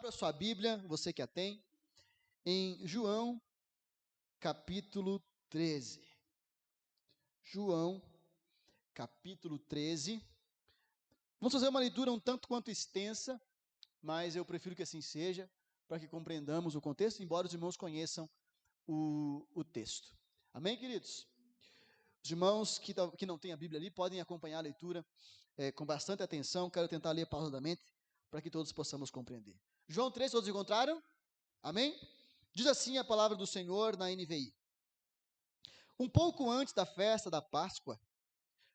Abra sua Bíblia, você que a tem, em João, capítulo 13. João, capítulo 13. Vamos fazer uma leitura um tanto quanto extensa, mas eu prefiro que assim seja, para que compreendamos o contexto, embora os irmãos conheçam o texto. Amém, queridos? Os irmãos que não têm a Bíblia ali podem acompanhar a leitura com bastante atenção. Quero tentar ler pausadamente para que todos possamos compreender. João 3, todos encontraram? Amém? Diz assim a palavra do Senhor na NVI. Um pouco antes da festa da Páscoa,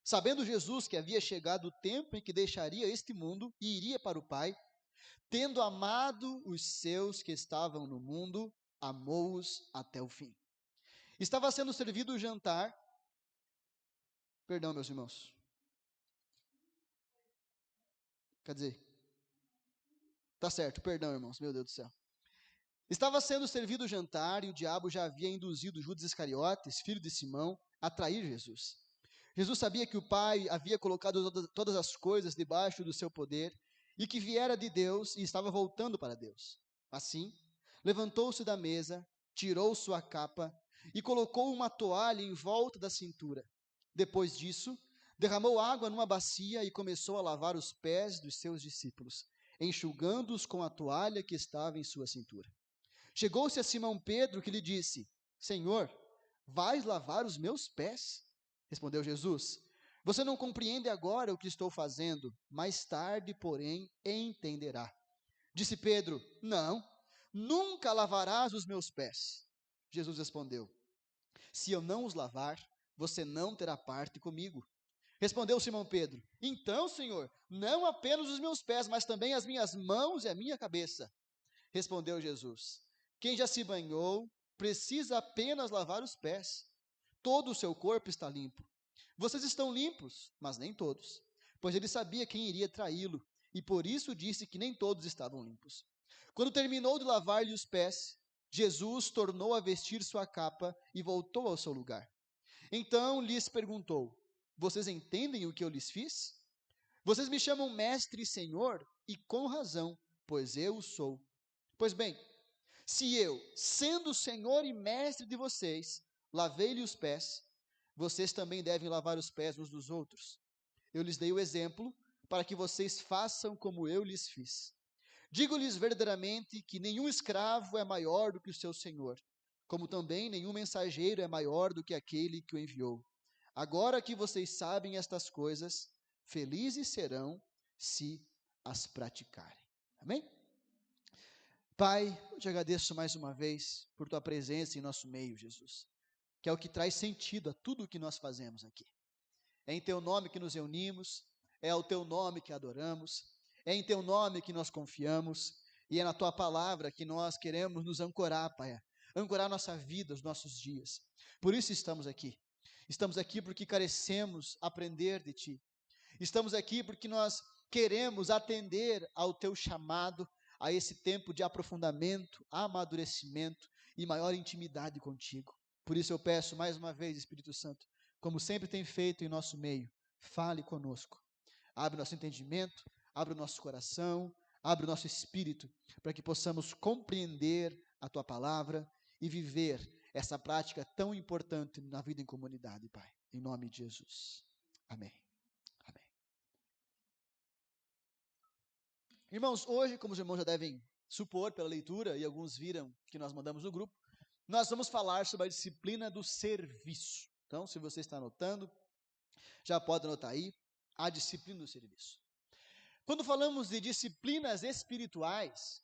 sabendo Jesus que havia chegado o tempo em que deixaria este mundo e iria para o Pai, tendo amado os seus que estavam no mundo, amou-os até o fim. Estava sendo servido o jantar. Perdão, meus irmãos. Quer dizer, tá certo, perdão, irmãos, meu Deus do céu. Estava sendo servido o jantar e o diabo já havia induzido Judas Iscariotes, filho de Simão, a trair Jesus. Jesus sabia que o Pai havia colocado todas as coisas debaixo do seu poder e que viera de Deus e estava voltando para Deus. Assim, levantou-se da mesa, tirou sua capa e colocou uma toalha em volta da cintura. Depois disso, derramou água numa bacia e começou a lavar os pés dos seus discípulos, enxugando-os com a toalha que estava em sua cintura. Chegou-se a Simão Pedro, que lhe disse: Senhor, vais lavar os meus pés? Respondeu Jesus: Você não compreende agora o que estou fazendo, mais tarde, porém, entenderá. Disse Pedro: Não, nunca lavarás os meus pés. Jesus respondeu: Se eu não os lavar, você não terá parte comigo. Respondeu Simão Pedro: Então, Senhor, não apenas os meus pés, mas também as minhas mãos e a minha cabeça. Respondeu Jesus: Quem já se banhou precisa apenas lavar os pés. Todo o seu corpo está limpo. Vocês estão limpos, mas nem todos. Pois ele sabia quem iria traí-lo, e por isso disse que nem todos estavam limpos. Quando terminou de lavar-lhe os pés, Jesus tornou a vestir sua capa e voltou ao seu lugar. Então lhes perguntou: Vocês entendem o que eu lhes fiz? Vocês me chamam mestre e senhor, e com razão, pois eu o sou. Pois bem, se eu, sendo senhor e mestre de vocês, lavei-lhe os pés, vocês também devem lavar os pés uns dos outros. Eu lhes dei o exemplo para que vocês façam como eu lhes fiz. Digo-lhes verdadeiramente que nenhum escravo é maior do que o seu senhor, como também nenhum mensageiro é maior do que aquele que o enviou. Agora que vocês sabem estas coisas, felizes serão se as praticarem. Amém? Pai, eu te agradeço mais uma vez por tua presença em nosso meio, Jesus, que é o que traz sentido a tudo o que nós fazemos aqui. É em teu nome que nos reunimos, é ao teu nome que adoramos, é em teu nome que nós confiamos, e é na tua palavra que nós queremos nos ancorar, Pai, ancorar nossa vida, os nossos dias. Por isso estamos aqui. Estamos aqui porque carecemos aprender de ti. Estamos aqui porque nós queremos atender ao teu chamado, a esse tempo de aprofundamento, amadurecimento e maior intimidade contigo. Por isso eu peço mais uma vez, Espírito Santo, como sempre tem feito em nosso meio, fale conosco. Abre nosso entendimento, abre o nosso coração, abre o nosso espírito, para que possamos compreender a tua palavra e viver essa prática tão importante na vida em comunidade, Pai. Em nome de Jesus. Amém. Amém. Irmãos, hoje, como os irmãos já devem supor pela leitura, e alguns viram que nós mandamos no grupo, nós vamos falar sobre a disciplina do serviço. Então, se você está anotando, já pode anotar aí, a disciplina do serviço. Quando falamos de disciplinas espirituais,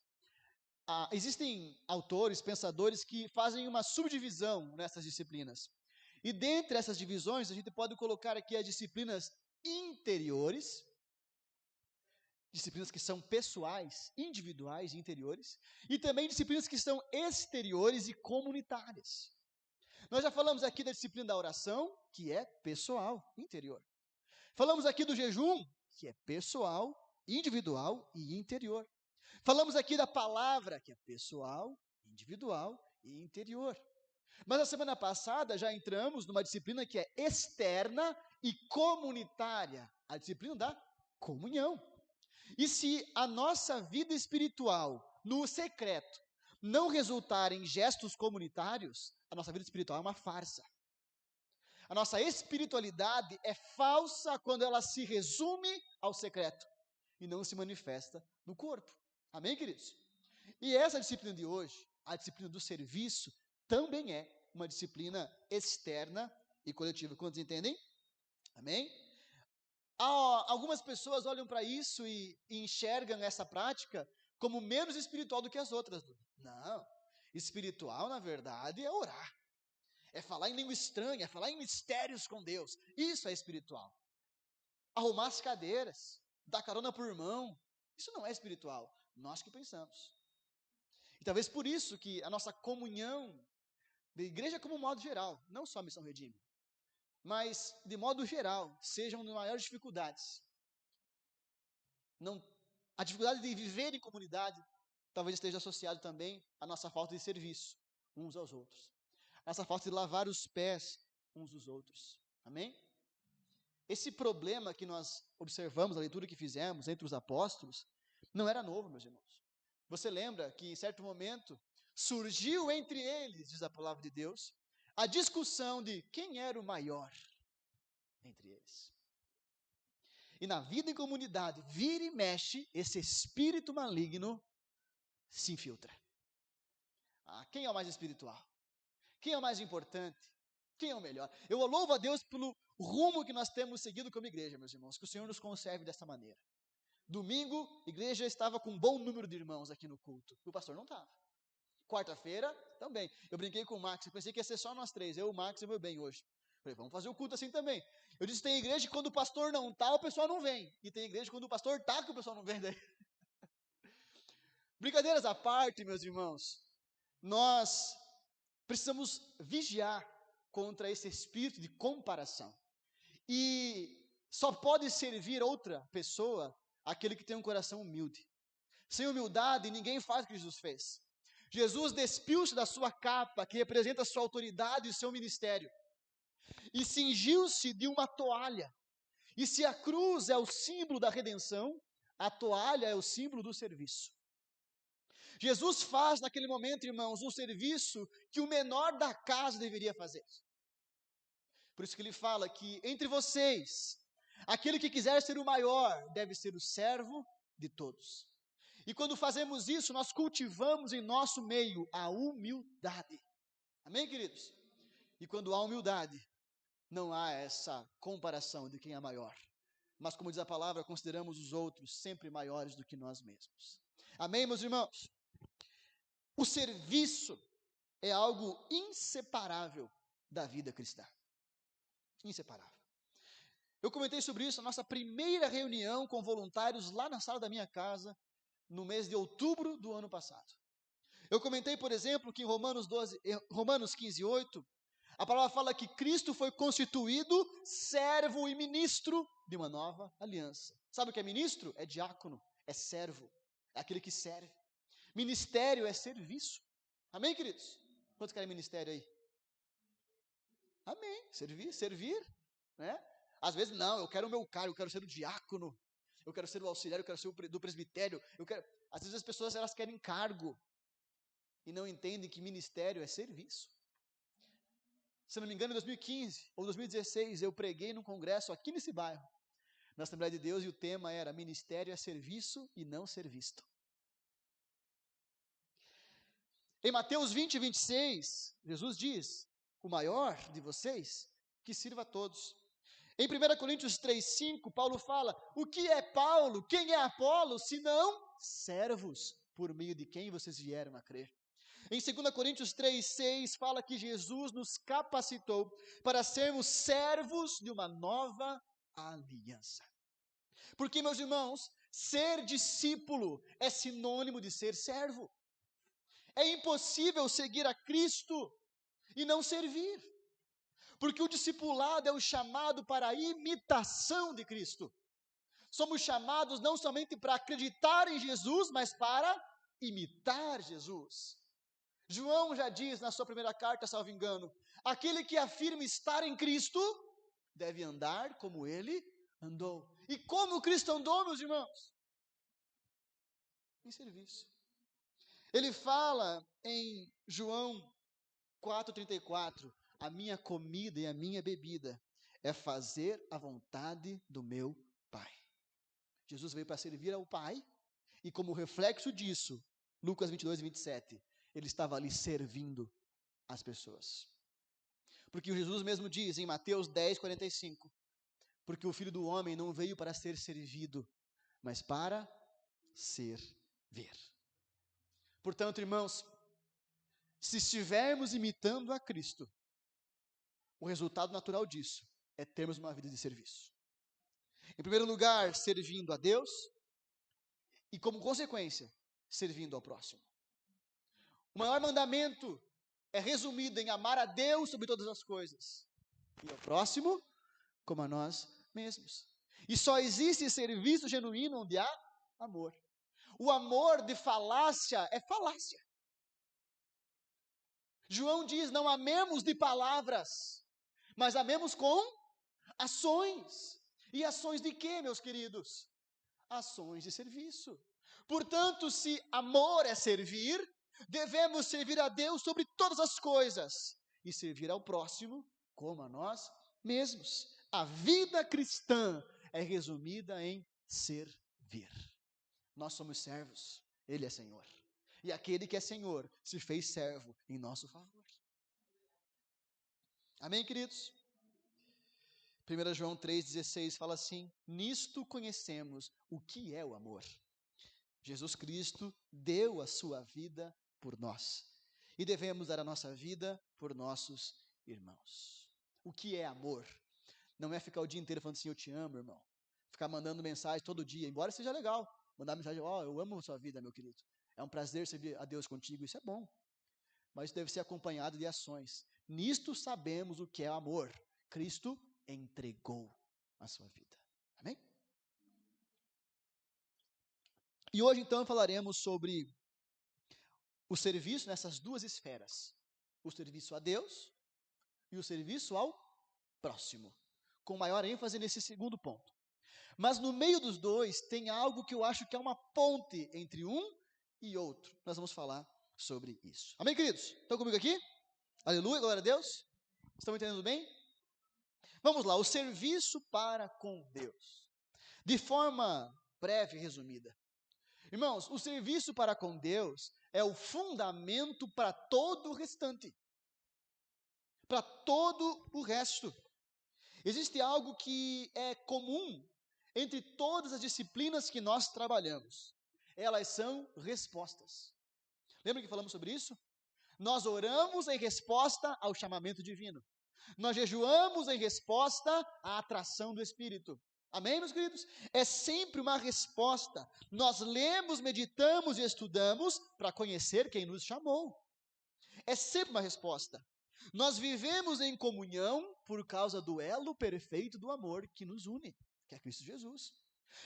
existem autores, pensadores que fazem uma subdivisão nessas disciplinas. E dentre essas divisões, a gente pode colocar aqui as disciplinas interiores, disciplinas que são pessoais, individuais e interiores, e também disciplinas que são exteriores e comunitárias. Nós já falamos aqui da disciplina da oração, que é pessoal, interior. Falamos aqui do jejum, que é pessoal, individual e interior. Falamos aqui da palavra, que é pessoal, individual e interior. Mas na semana passada já entramos numa disciplina que é externa e comunitária, a disciplina da comunhão. E se a nossa vida espiritual, no secreto, não resultar em gestos comunitários, a nossa vida espiritual é uma farsa. A nossa espiritualidade é falsa quando ela se resume ao secreto e não se manifesta no corpo. Amém, queridos? E essa disciplina de hoje, a disciplina do serviço, também é uma disciplina externa e coletiva. Quantos entendem? Amém? Algumas pessoas olham para isso e enxergam essa prática como menos espiritual do que as outras. Não, espiritual, na verdade, é orar. É falar em língua estranha, é falar em mistérios com Deus. Isso é espiritual. Arrumar as cadeiras, dar carona por irmão, isso não é espiritual. Nós que pensamos. E talvez por isso que a nossa comunhão da igreja como modo geral, não só a Missão Redime, mas de modo geral, sejam de maiores dificuldades. A dificuldade de viver em comunidade talvez esteja associado também à nossa falta de serviço uns aos outros. A nossa falta de lavar os pés uns dos outros. Amém? Esse problema que nós observamos na leitura que fizemos entre os apóstolos não era novo, meus irmãos. Você lembra que em certo momento surgiu entre eles, diz a palavra de Deus, a discussão de quem era o maior entre eles. E na vida em comunidade, vira e mexe, esse espírito maligno se infiltra. Quem é o mais espiritual? Quem é o mais importante? Quem é o melhor? Eu louvo a Deus pelo rumo que nós temos seguido como igreja, meus irmãos, que o Senhor nos conserve dessa maneira. Domingo, a igreja estava com um bom número de irmãos aqui no culto. O pastor não estava. Quarta-feira, também. Eu brinquei com o Max, eu pensei que ia ser só nós três, eu, o Max e o meu bem hoje. Falei, vamos fazer o culto assim também. Eu disse, tem igreja que quando o pastor não está, o pessoal não vem. E tem igreja que quando o pastor está, que o pessoal não vem daí. Brincadeiras à parte, meus irmãos, nós precisamos vigiar contra esse espírito de comparação. E só pode servir outra pessoa aquele que tem um coração humilde. Sem humildade, ninguém faz o que Jesus fez. Jesus despiu-se da sua capa, que representa a sua autoridade e seu ministério, e cingiu-se de uma toalha. E se a cruz é o símbolo da redenção, a toalha é o símbolo do serviço. Jesus faz naquele momento, irmãos, um serviço que o menor da casa deveria fazer. Por isso que ele fala que entre vocês, aquele que quiser ser o maior deve ser o servo de todos. E quando fazemos isso, nós cultivamos em nosso meio a humildade. Amém, queridos? E quando há humildade, não há essa comparação de quem é maior. Mas, como diz a palavra, consideramos os outros sempre maiores do que nós mesmos. Amém, meus irmãos? O serviço é algo inseparável da vida cristã. Inseparável. Eu comentei sobre isso na nossa primeira reunião com voluntários lá na sala da minha casa, no mês de outubro do ano passado. Eu comentei, por exemplo, que em Romanos 15:8, a palavra fala que Cristo foi constituído servo e ministro de uma nova aliança. Sabe o que é ministro? É diácono, é servo, é aquele que serve. Ministério é serviço. Amém, queridos? Quantos querem ministério aí? Amém. Servir, né? Às vezes, não, eu quero o meu cargo, eu quero ser o diácono, eu quero ser o auxiliar, eu quero ser o do presbitério, Às vezes as pessoas, elas querem cargo e não entendem que ministério é serviço. Se não me engano, em 2015 ou 2016, eu preguei num congresso aqui nesse bairro, na Assembleia de Deus, e o tema era ministério é serviço e não ser visto. Em Mateus 20:26, Jesus diz, o maior de vocês, que sirva a todos. Em 1 Coríntios 3:5, Paulo fala, o que é Paulo, quem é Apolo, senão servos, por meio de quem vocês vieram a crer. Em 2 Coríntios 3:6, fala que Jesus nos capacitou para sermos servos de uma nova aliança. Porque, meus irmãos, ser discípulo é sinônimo de ser servo. É impossível seguir a Cristo e não servir. Porque o discipulado é o chamado para a imitação de Cristo. Somos chamados não somente para acreditar em Jesus, mas para imitar Jesus. João já diz na sua primeira carta, salvo engano, aquele que afirma estar em Cristo deve andar como ele andou. E como Cristo andou, meus irmãos? em serviço. Ele fala em João 4,34, a minha comida e a minha bebida é fazer a vontade do meu Pai. Jesus veio para servir ao Pai, e como reflexo disso, Lucas 22:27, ele estava ali servindo as pessoas. Porque Jesus mesmo diz em Mateus 10:45, porque o Filho do Homem não veio para ser servido, mas para servir. Portanto, irmãos, se estivermos imitando a Cristo, o resultado natural disso é termos uma vida de serviço. Em primeiro lugar, servindo a Deus e, como consequência, servindo ao próximo. O maior mandamento é resumido em amar a Deus sobre todas as coisas e ao próximo como a nós mesmos. E só existe serviço genuíno onde há amor. O amor de falácia é falácia. João diz, não amemos de palavras, mas amemos com ações. E ações de quê, meus queridos? Ações de serviço. Portanto, se amor é servir, devemos servir a Deus sobre todas as coisas e servir ao próximo como a nós mesmos. A vida cristã é resumida em servir. Nós somos servos, Ele é Senhor. E aquele que é Senhor se fez servo em nosso favor. Amém, queridos? 1 João 3,16 fala assim, nisto conhecemos o que é o amor. Jesus Cristo deu a sua vida por nós. E devemos dar a nossa vida por nossos irmãos. O que é amor? Não é ficar o dia inteiro falando assim, eu te amo, irmão. Ficar mandando mensagem todo dia, embora seja legal. Mandar mensagem, eu amo a sua vida, meu querido. É um prazer servir a Deus contigo, isso é bom. Mas deve ser acompanhado de ações. Nisto sabemos o que é amor. Cristo entregou a sua vida. Amém? E hoje, então, falaremos sobre o serviço nessas duas esferas. O serviço a Deus e o serviço ao próximo. Com maior ênfase nesse segundo ponto. Mas no meio dos dois tem algo que eu acho que é uma ponte entre um e outro. Nós vamos falar sobre isso. Amém, queridos? Estão comigo aqui? Aleluia, glória a Deus. Estão entendendo bem? Vamos lá, o serviço para com Deus. De forma breve e resumida. Irmãos, o serviço para com Deus é o fundamento para todo o restante. Para todo o resto. Existe algo que é comum entre todas as disciplinas que nós trabalhamos. Elas são respostas. Lembra que falamos sobre isso? Nós oramos em resposta ao chamamento divino. Nós jejuamos em resposta à atração do Espírito. Amém, meus queridos? É sempre uma resposta. Nós lemos, meditamos e estudamos para conhecer quem nos chamou. É sempre uma resposta. Nós vivemos em comunhão por causa do elo perfeito do amor que nos une, que é Cristo Jesus.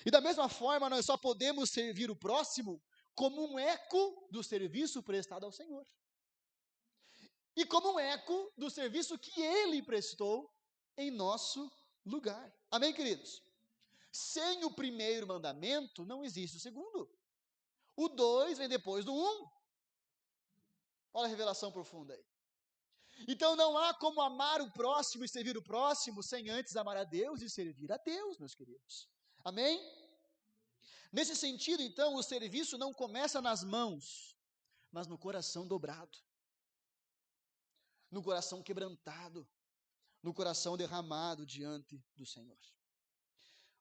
E da mesma forma, nós só podemos servir o próximo como um eco do serviço prestado ao Senhor. E como um eco do serviço que Ele prestou em nosso lugar. Amém, queridos? Sem o primeiro mandamento, não existe o segundo. O 2 vem depois do 1. Olha a revelação profunda aí. Então não há como amar o próximo e servir o próximo sem antes amar a Deus e servir a Deus, meus queridos. Amém? Nesse sentido, então, o serviço não começa nas mãos, mas no coração dobrado, no coração quebrantado, no coração derramado diante do Senhor.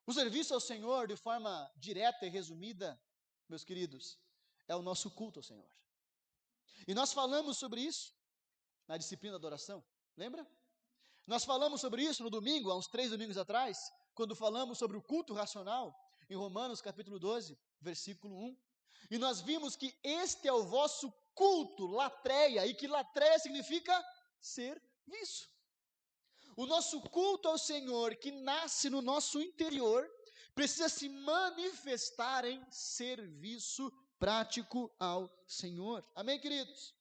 O serviço ao Senhor, de forma direta e resumida, meus queridos, é o nosso culto ao Senhor. E nós falamos sobre isso na disciplina da oração, lembra? Nós falamos sobre isso no domingo, há uns 3 domingos atrás, quando falamos sobre o culto racional, em Romanos capítulo 12, versículo 1. E nós vimos que este é o vosso culto, latreia, e que latreia significa serviço. O nosso culto ao Senhor, que nasce no nosso interior, precisa se manifestar em serviço prático ao Senhor. Amém, queridos?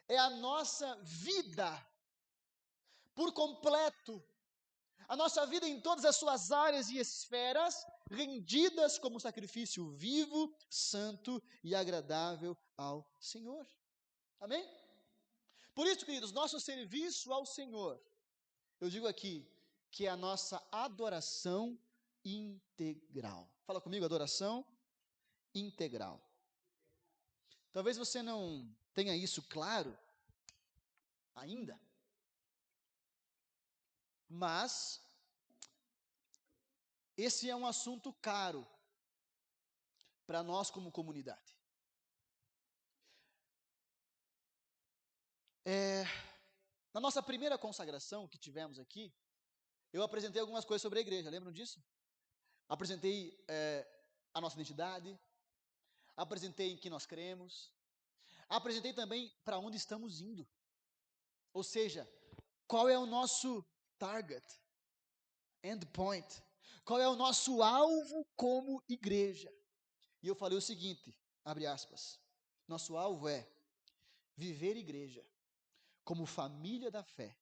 É a nossa vida por completo, a nossa vida em todas as suas áreas e esferas rendidas como sacrifício vivo, santo e agradável ao Senhor. Amém? Por isso, queridos, nosso serviço ao Senhor, eu digo aqui, que é a nossa adoração integral. Fala comigo, adoração integral. Talvez você não tenha isso claro ainda, mas esse é um assunto caro para nós como comunidade. Na nossa primeira consagração que tivemos aqui, eu apresentei algumas coisas sobre a igreja, lembram disso? Apresentei a nossa identidade, apresentei em que nós cremos, apresentei também para onde estamos indo. Ou seja, qual é o nosso target, endpoint, qual é o nosso alvo como igreja. E eu falei o seguinte, abre aspas, nosso alvo é viver igreja como família da fé,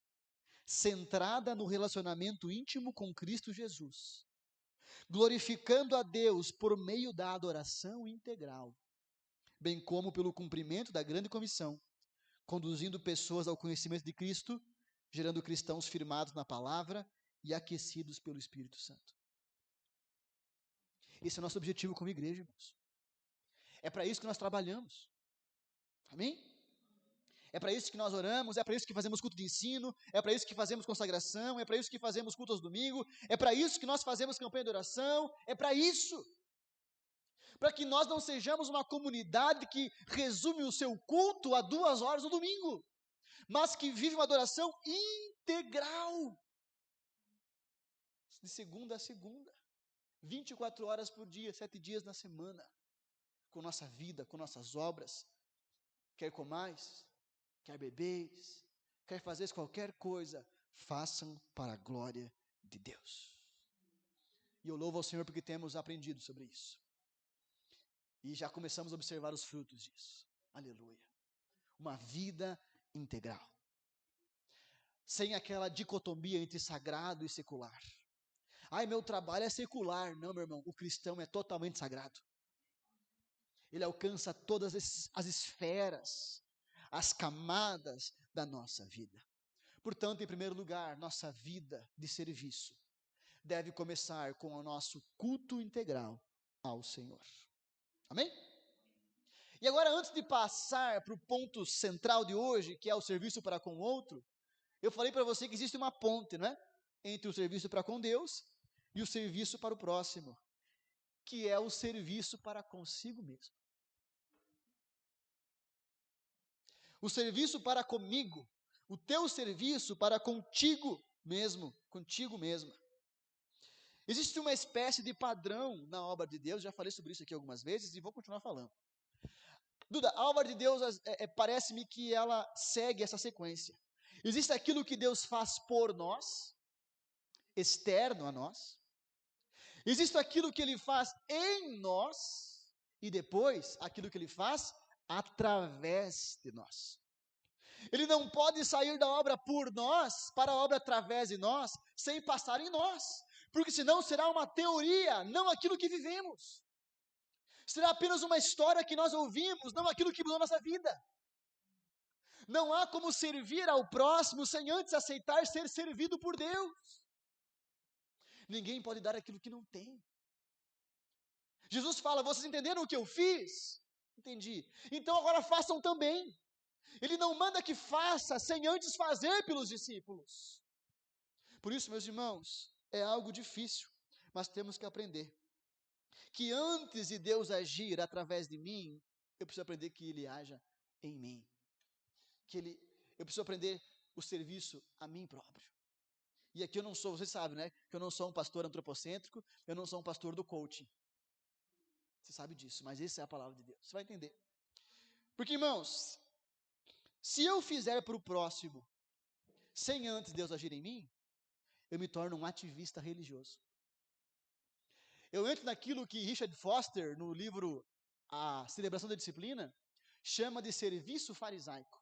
centrada no relacionamento íntimo com Cristo Jesus, glorificando a Deus por meio da adoração integral, bem como pelo cumprimento da grande comissão, conduzindo pessoas ao conhecimento de Cristo, gerando cristãos firmados na palavra e aquecidos pelo Espírito Santo. Esse é o nosso objetivo como igreja, irmãos. É para isso que nós trabalhamos. Amém? É para isso que nós oramos, é para isso que fazemos culto de ensino, é para isso que fazemos consagração, é para isso que fazemos culto aos domingos, é para isso que nós fazemos campanha de oração, é para isso. Para que nós não sejamos uma comunidade que resume o seu culto a 2 horas no domingo, mas que vive uma adoração integral, de segunda a segunda, 24 horas por dia, 7 dias na semana, com nossa vida, com nossas obras, quer comais, quer bebeis, quer fazeres qualquer coisa, façam para a glória de Deus. E eu louvo ao Senhor porque temos aprendido sobre isso. E já começamos a observar os frutos disso. Aleluia. Uma vida integral. Sem aquela dicotomia entre sagrado e secular. Ai, meu trabalho é secular. Não, meu irmão, o cristão é totalmente sagrado. Ele alcança todas as esferas, as camadas da nossa vida. Portanto, em primeiro lugar, nossa vida de serviço deve começar com o nosso culto integral ao Senhor. Amém? E agora, antes de passar para o ponto central de hoje, que é o serviço para com o outro, eu falei para você que existe uma ponte, não é? Entre o serviço para com Deus e o serviço para o próximo, que é o serviço para consigo mesmo. O serviço para comigo, o teu serviço para contigo mesmo, contigo mesma. Existe uma espécie de padrão na obra de Deus, já falei sobre isso aqui algumas vezes e vou continuar falando. Duda, a obra de Deus parece-me que ela segue essa sequência. Existe aquilo que Deus faz por nós, externo a nós. Existe aquilo que Ele faz em nós e depois aquilo que Ele faz através de nós. Ele não pode sair da obra por nós, para a obra através de nós, sem passar em nós, porque senão será uma teoria, não aquilo que vivemos. Será apenas uma história que nós ouvimos, não aquilo que mudou nossa vida. Não há como servir ao próximo sem antes aceitar ser servido por Deus. Ninguém pode dar aquilo que não tem. Jesus fala, vocês entenderam o que eu fiz? Entendi. Então agora façam também. Ele não manda que faça sem antes fazer pelos discípulos. Por isso, meus irmãos, é algo difícil, mas temos que aprender. Que antes de Deus agir através de mim, eu preciso aprender que Ele haja em mim. Eu preciso aprender o serviço a mim próprio. E aqui eu não sou, vocês sabem, né? Que eu não sou um pastor antropocêntrico, eu não sou um pastor do coaching. Você sabe disso, mas essa é a palavra de Deus. Você vai entender. Porque, irmãos, se eu fizer para o próximo, sem antes Deus agir em mim, eu me torno um ativista religioso. Eu entro naquilo que Richard Foster, no livro A Celebração da Disciplina, chama de serviço farisaico.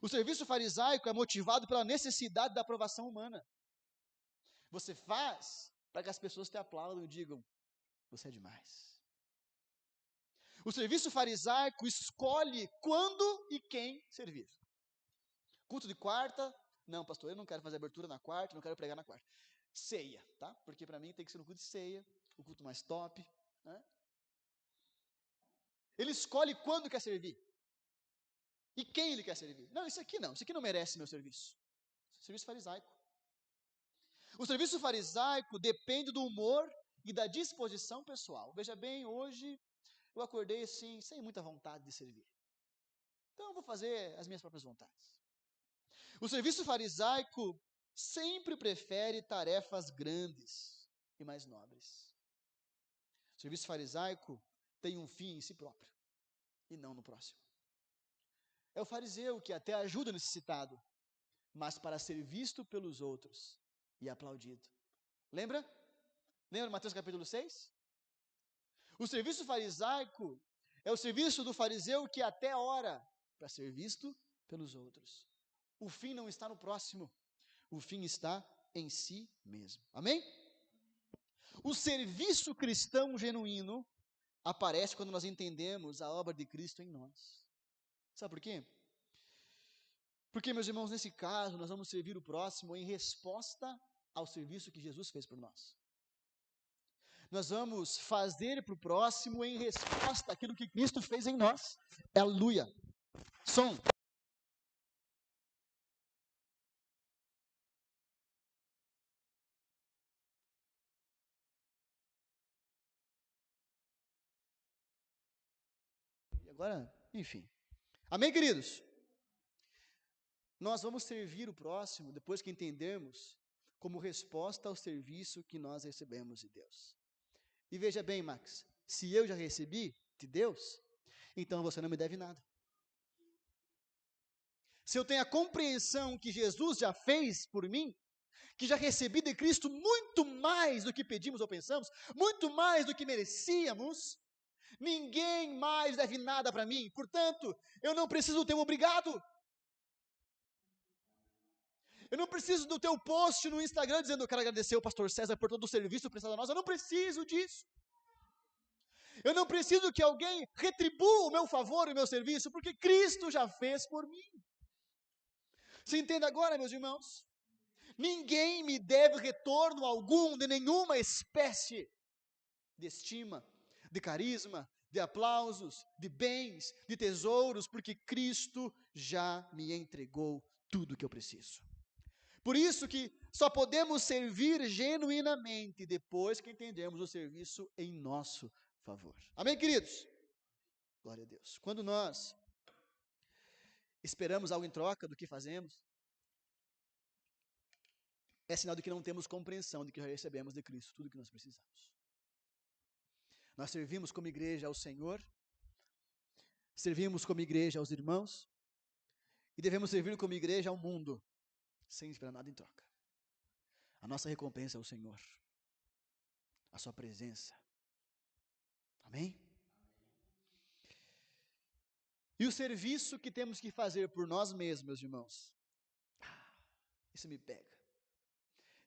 O serviço farisaico é motivado pela necessidade da aprovação humana. Você faz para que as pessoas te aplaudam e digam, você é demais. O serviço farisaico escolhe quando e quem servir. Culto de quarta, não, pastor, eu não quero fazer abertura na quarta, não quero pregar na quarta. Ceia, tá? Porque para mim tem que ser no culto de ceia, o culto mais top, né? Ele escolhe quando quer servir. E quem ele quer servir. Não, isso aqui não merece meu serviço. Serviço farisaico. O serviço farisaico depende do humor e da disposição pessoal. Veja bem, hoje eu acordei assim, sem muita vontade de servir. Então eu vou fazer as minhas próprias vontades. O serviço farisaico sempre prefere tarefas grandes e mais nobres. O serviço farisaico tem um fim em si próprio e não no próximo. É o fariseu que até ajuda o necessitado, mas para ser visto pelos outros e aplaudido. Lembra? Lembra Mateus capítulo 6? O serviço farisaico é o serviço do fariseu que até ora para ser visto pelos outros. O fim não está no próximo, o fim está em si mesmo. Amém? O serviço cristão genuíno aparece quando nós entendemos a obra de Cristo em nós. Sabe por quê? Porque, meus irmãos, nesse caso, nós vamos servir o próximo em resposta ao serviço que Jesus fez por nós. Nós vamos fazer para o próximo em resposta àquilo que Cristo fez em nós. Aleluia. Som. E agora, enfim. Amém, queridos? Nós vamos servir o próximo depois que entendermos como resposta ao serviço que nós recebemos de Deus. E veja bem, Max, se eu já recebi de Deus, então você não me deve nada. Se eu tenho a compreensão que Jesus já fez por mim, que já recebi de Cristo muito mais do que pedimos ou pensamos, muito mais do que merecíamos, ninguém mais deve nada para mim. Portanto, eu não preciso do teu obrigado. Eu não preciso do teu post no Instagram dizendo eu quero agradecer ao pastor César por todo o serviço prestado a nós. Eu não preciso disso. Eu não preciso que alguém retribua o meu favor e o meu serviço, porque Cristo já fez por mim. Você entende agora, meus irmãos? Ninguém me deve retorno algum de nenhuma espécie de estima, de carisma, de aplausos, de bens, de tesouros, porque Cristo já me entregou tudo o que eu preciso. Por isso que só podemos servir genuinamente depois que entendemos o serviço em nosso favor. Amém, queridos? Glória a Deus. Quando nós esperamos algo em troca do que fazemos, é sinal de que não temos compreensão de que já recebemos de Cristo tudo o que nós precisamos. Nós servimos como igreja ao Senhor, servimos como igreja aos irmãos, e devemos servir como igreja ao mundo, sem esperar nada em troca. A nossa recompensa é o Senhor, a sua presença. Amém? E o serviço que temos que fazer por nós mesmos, meus irmãos, isso me pega.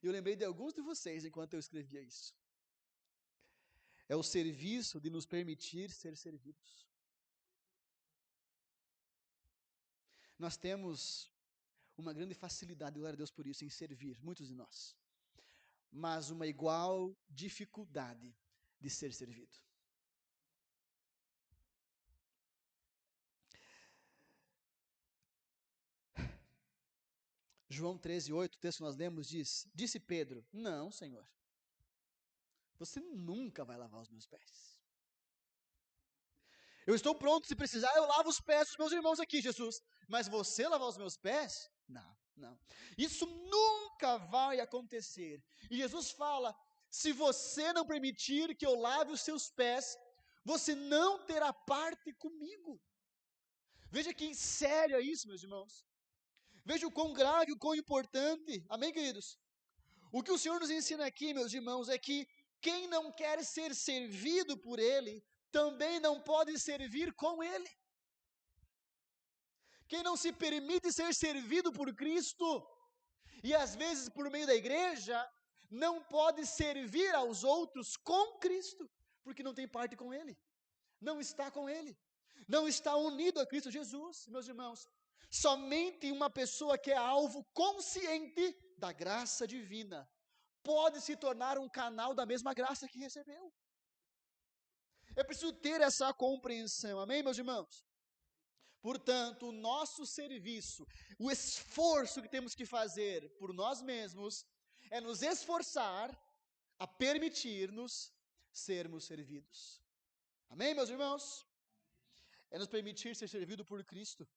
Eu lembrei de alguns de vocês enquanto eu escrevia isso. É o serviço de nos permitir ser servidos. Nós temos uma grande facilidade, glória a Deus por isso, em servir, muitos de nós. Mas uma igual dificuldade de ser servido. João 13:8, o texto que nós lemos diz, disse Pedro, não, Senhor, você nunca vai lavar os meus pés. Eu estou pronto, se precisar, eu lavo os pés dos meus irmãos aqui, Jesus. Mas você lavar os meus pés? Não. Isso nunca vai acontecer. E Jesus fala, se você não permitir que eu lave os seus pés, você não terá parte comigo. Veja que sério é isso, meus irmãos. Veja o quão grave, o quão importante. Amém, queridos? O que o Senhor nos ensina aqui, meus irmãos, é que quem não quer ser servido por Ele, também não pode servir com Ele. Quem não se permite ser servido por Cristo, e às vezes por meio da igreja, não pode servir aos outros com Cristo, porque não tem parte com Ele, não está com Ele, não está unido a Cristo Jesus, meus irmãos. Somente uma pessoa que é alvo consciente da graça divina pode se tornar um canal da mesma graça que recebeu. É preciso ter essa compreensão, amém, meus irmãos? Portanto, o nosso serviço, o esforço que temos que fazer por nós mesmos, é nos esforçar a permitir-nos sermos servidos. Amém, meus irmãos? É nos permitir ser servido por Cristo,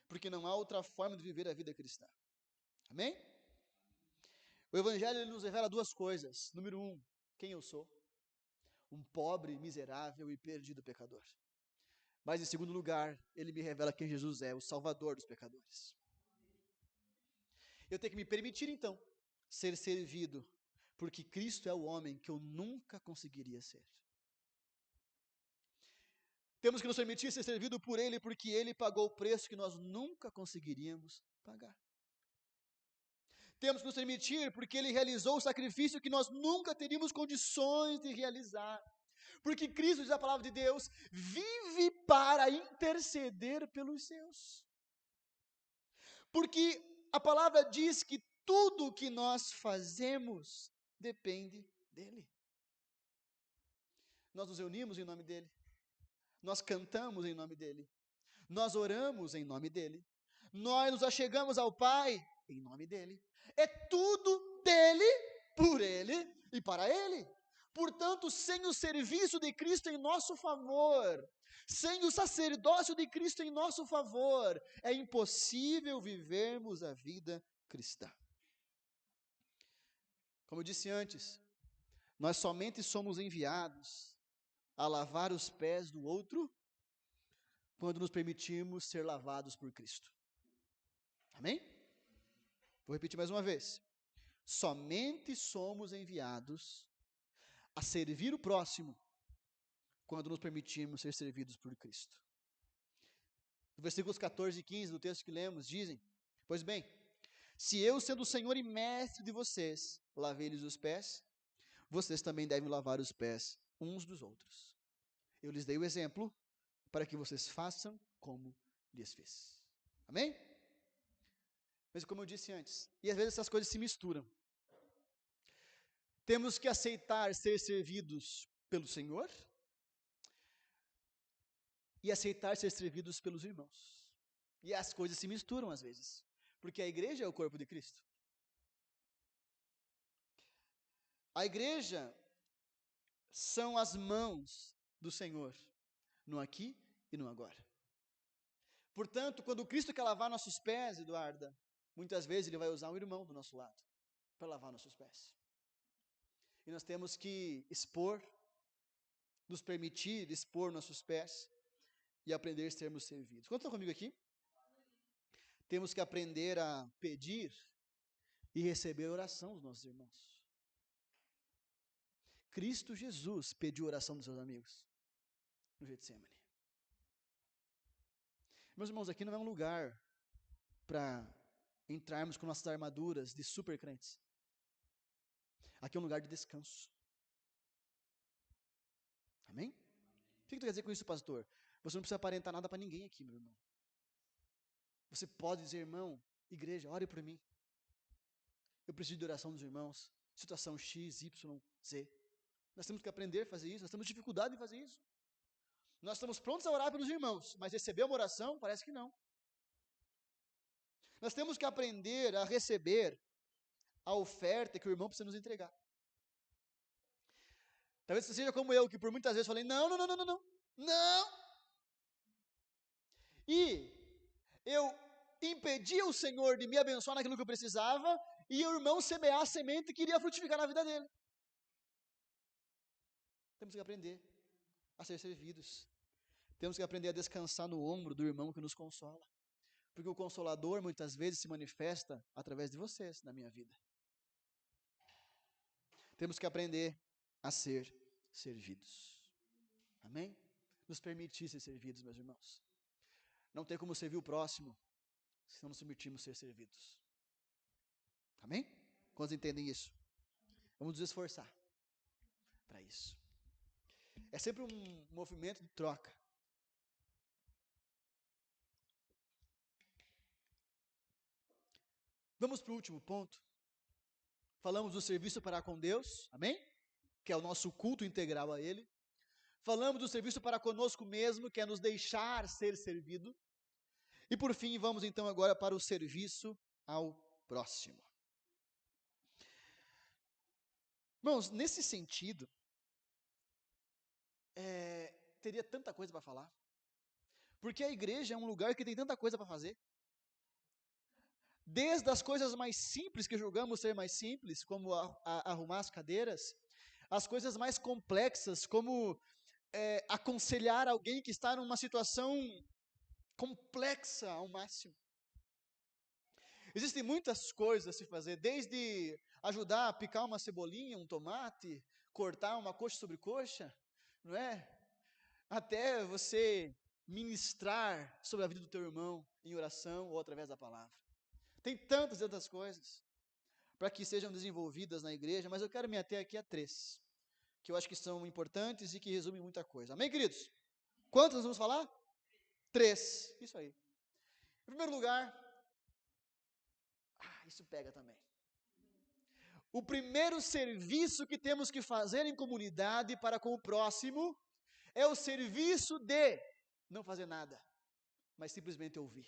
porque não há outra forma de viver a vida cristã. Amém? O Evangelho ele nos revela duas coisas. Número 1, quem eu sou? Um pobre, miserável e perdido pecador. Mas em segundo lugar, ele me revela quem Jesus é, o Salvador dos pecadores. Eu tenho que me permitir então ser servido, porque Cristo é o homem que eu nunca conseguiria ser. Temos que nos permitir ser servido por Ele, porque Ele pagou o preço que nós nunca conseguiríamos pagar. Temos que nos permitir, porque Ele realizou o sacrifício que nós nunca teríamos condições de realizar. Porque Cristo, diz a palavra de Deus, vive para interceder pelos seus. Porque a palavra diz que tudo o que nós fazemos depende dEle. Nós nos reunimos em nome dEle. Nós cantamos em nome dEle. Nós oramos em nome dEle. Nós nos achegamos ao Pai em nome dEle. É tudo dEle, por Ele e para Ele. Portanto, sem o serviço de Cristo em nosso favor, sem o sacerdócio de Cristo em nosso favor, é impossível vivermos a vida cristã. Como eu disse antes, nós somente somos enviados a lavar os pés do outro quando nos permitirmos ser lavados por Cristo. Amém? Vou repetir mais uma vez. Somente somos enviados a servir o próximo quando nos permitirmos ser servidos por Cristo. Os versículos 14 e 15 do texto que lemos dizem: pois bem, se eu, sendo o Senhor e mestre de vocês, lavei-lhes os pés, vocês também devem lavar os pés uns dos outros. Eu lhes dei o exemplo para que vocês façam como lhes fiz. Amém? Mas como eu disse antes, e às vezes essas coisas se misturam. Temos que aceitar ser servidos pelo Senhor e aceitar ser servidos pelos irmãos. E as coisas se misturam às vezes, porque a igreja é o corpo de Cristo. A igreja são as mãos do Senhor, no aqui e no agora. Portanto, quando Cristo quer lavar nossos pés, Eduarda, muitas vezes Ele vai usar um irmão do nosso lado para lavar nossos pés. E nós temos que nos permitir expor nossos pés e aprender a sermos servidos. Quantos estão comigo aqui? Temos que aprender a pedir e receber a oração dos nossos irmãos. Cristo Jesus pediu oração dos seus amigos no Getsemane. Meus irmãos, aqui não é um lugar para entrarmos com nossas armaduras de super crentes. Aqui é um lugar de descanso. Amém? O que tu quer dizer com isso, pastor? Você não precisa aparentar nada para ninguém aqui, meu irmão. Você pode dizer, irmão, igreja, ore por mim. Eu preciso de oração dos irmãos. Situação X, Y, Z. Nós temos que aprender a fazer isso. Nós temos dificuldade em fazer isso. Nós estamos prontos a orar pelos irmãos, mas receber uma oração, parece que não. Nós temos que aprender a receber a oferta que o irmão precisa nos entregar. Talvez você seja como eu, que por muitas vezes falei, não. E eu impedia o Senhor de me abençoar naquilo que eu precisava, e o irmão semear a semente que iria frutificar na vida dele. Temos que aprender a ser servidos. Temos que aprender a descansar no ombro do irmão que nos consola. Porque o Consolador muitas vezes se manifesta através de vocês na minha vida. Temos que aprender a ser servidos. Amém? Nos permitir ser servidos, meus irmãos. Não tem como servir o próximo se não nos permitirmos ser servidos. Amém? Quantos entendem isso? Vamos nos esforçar para isso. É sempre um movimento de troca. Vamos para o último ponto. Falamos do serviço para com Deus, amém? Que é o nosso culto integral a Ele. Falamos do serviço para conosco mesmo, que é nos deixar ser servido. E por fim, vamos então agora para o serviço ao próximo. Irmãos, nesse sentido, teria tanta coisa para falar. Porque a igreja é um lugar que tem tanta coisa para fazer. Desde as coisas mais simples que julgamos ser mais simples, como arrumar as cadeiras, as coisas mais complexas, como aconselhar alguém que está numa situação complexa ao máximo. Existem muitas coisas a se fazer, desde ajudar a picar uma cebolinha, um tomate, cortar uma coxa sobre coxa, não é? Até você ministrar sobre a vida do teu irmão em oração ou através da palavra. Tem tantas e tantas coisas para que sejam desenvolvidas na igreja, mas eu quero me ater aqui a 3, que eu acho que são importantes e que resumem muita coisa. Amém, queridos? Quantos nós vamos falar? 3, isso aí. Em primeiro lugar, isso pega também. O primeiro serviço que temos que fazer em comunidade para com o próximo é o serviço de não fazer nada, mas simplesmente ouvir.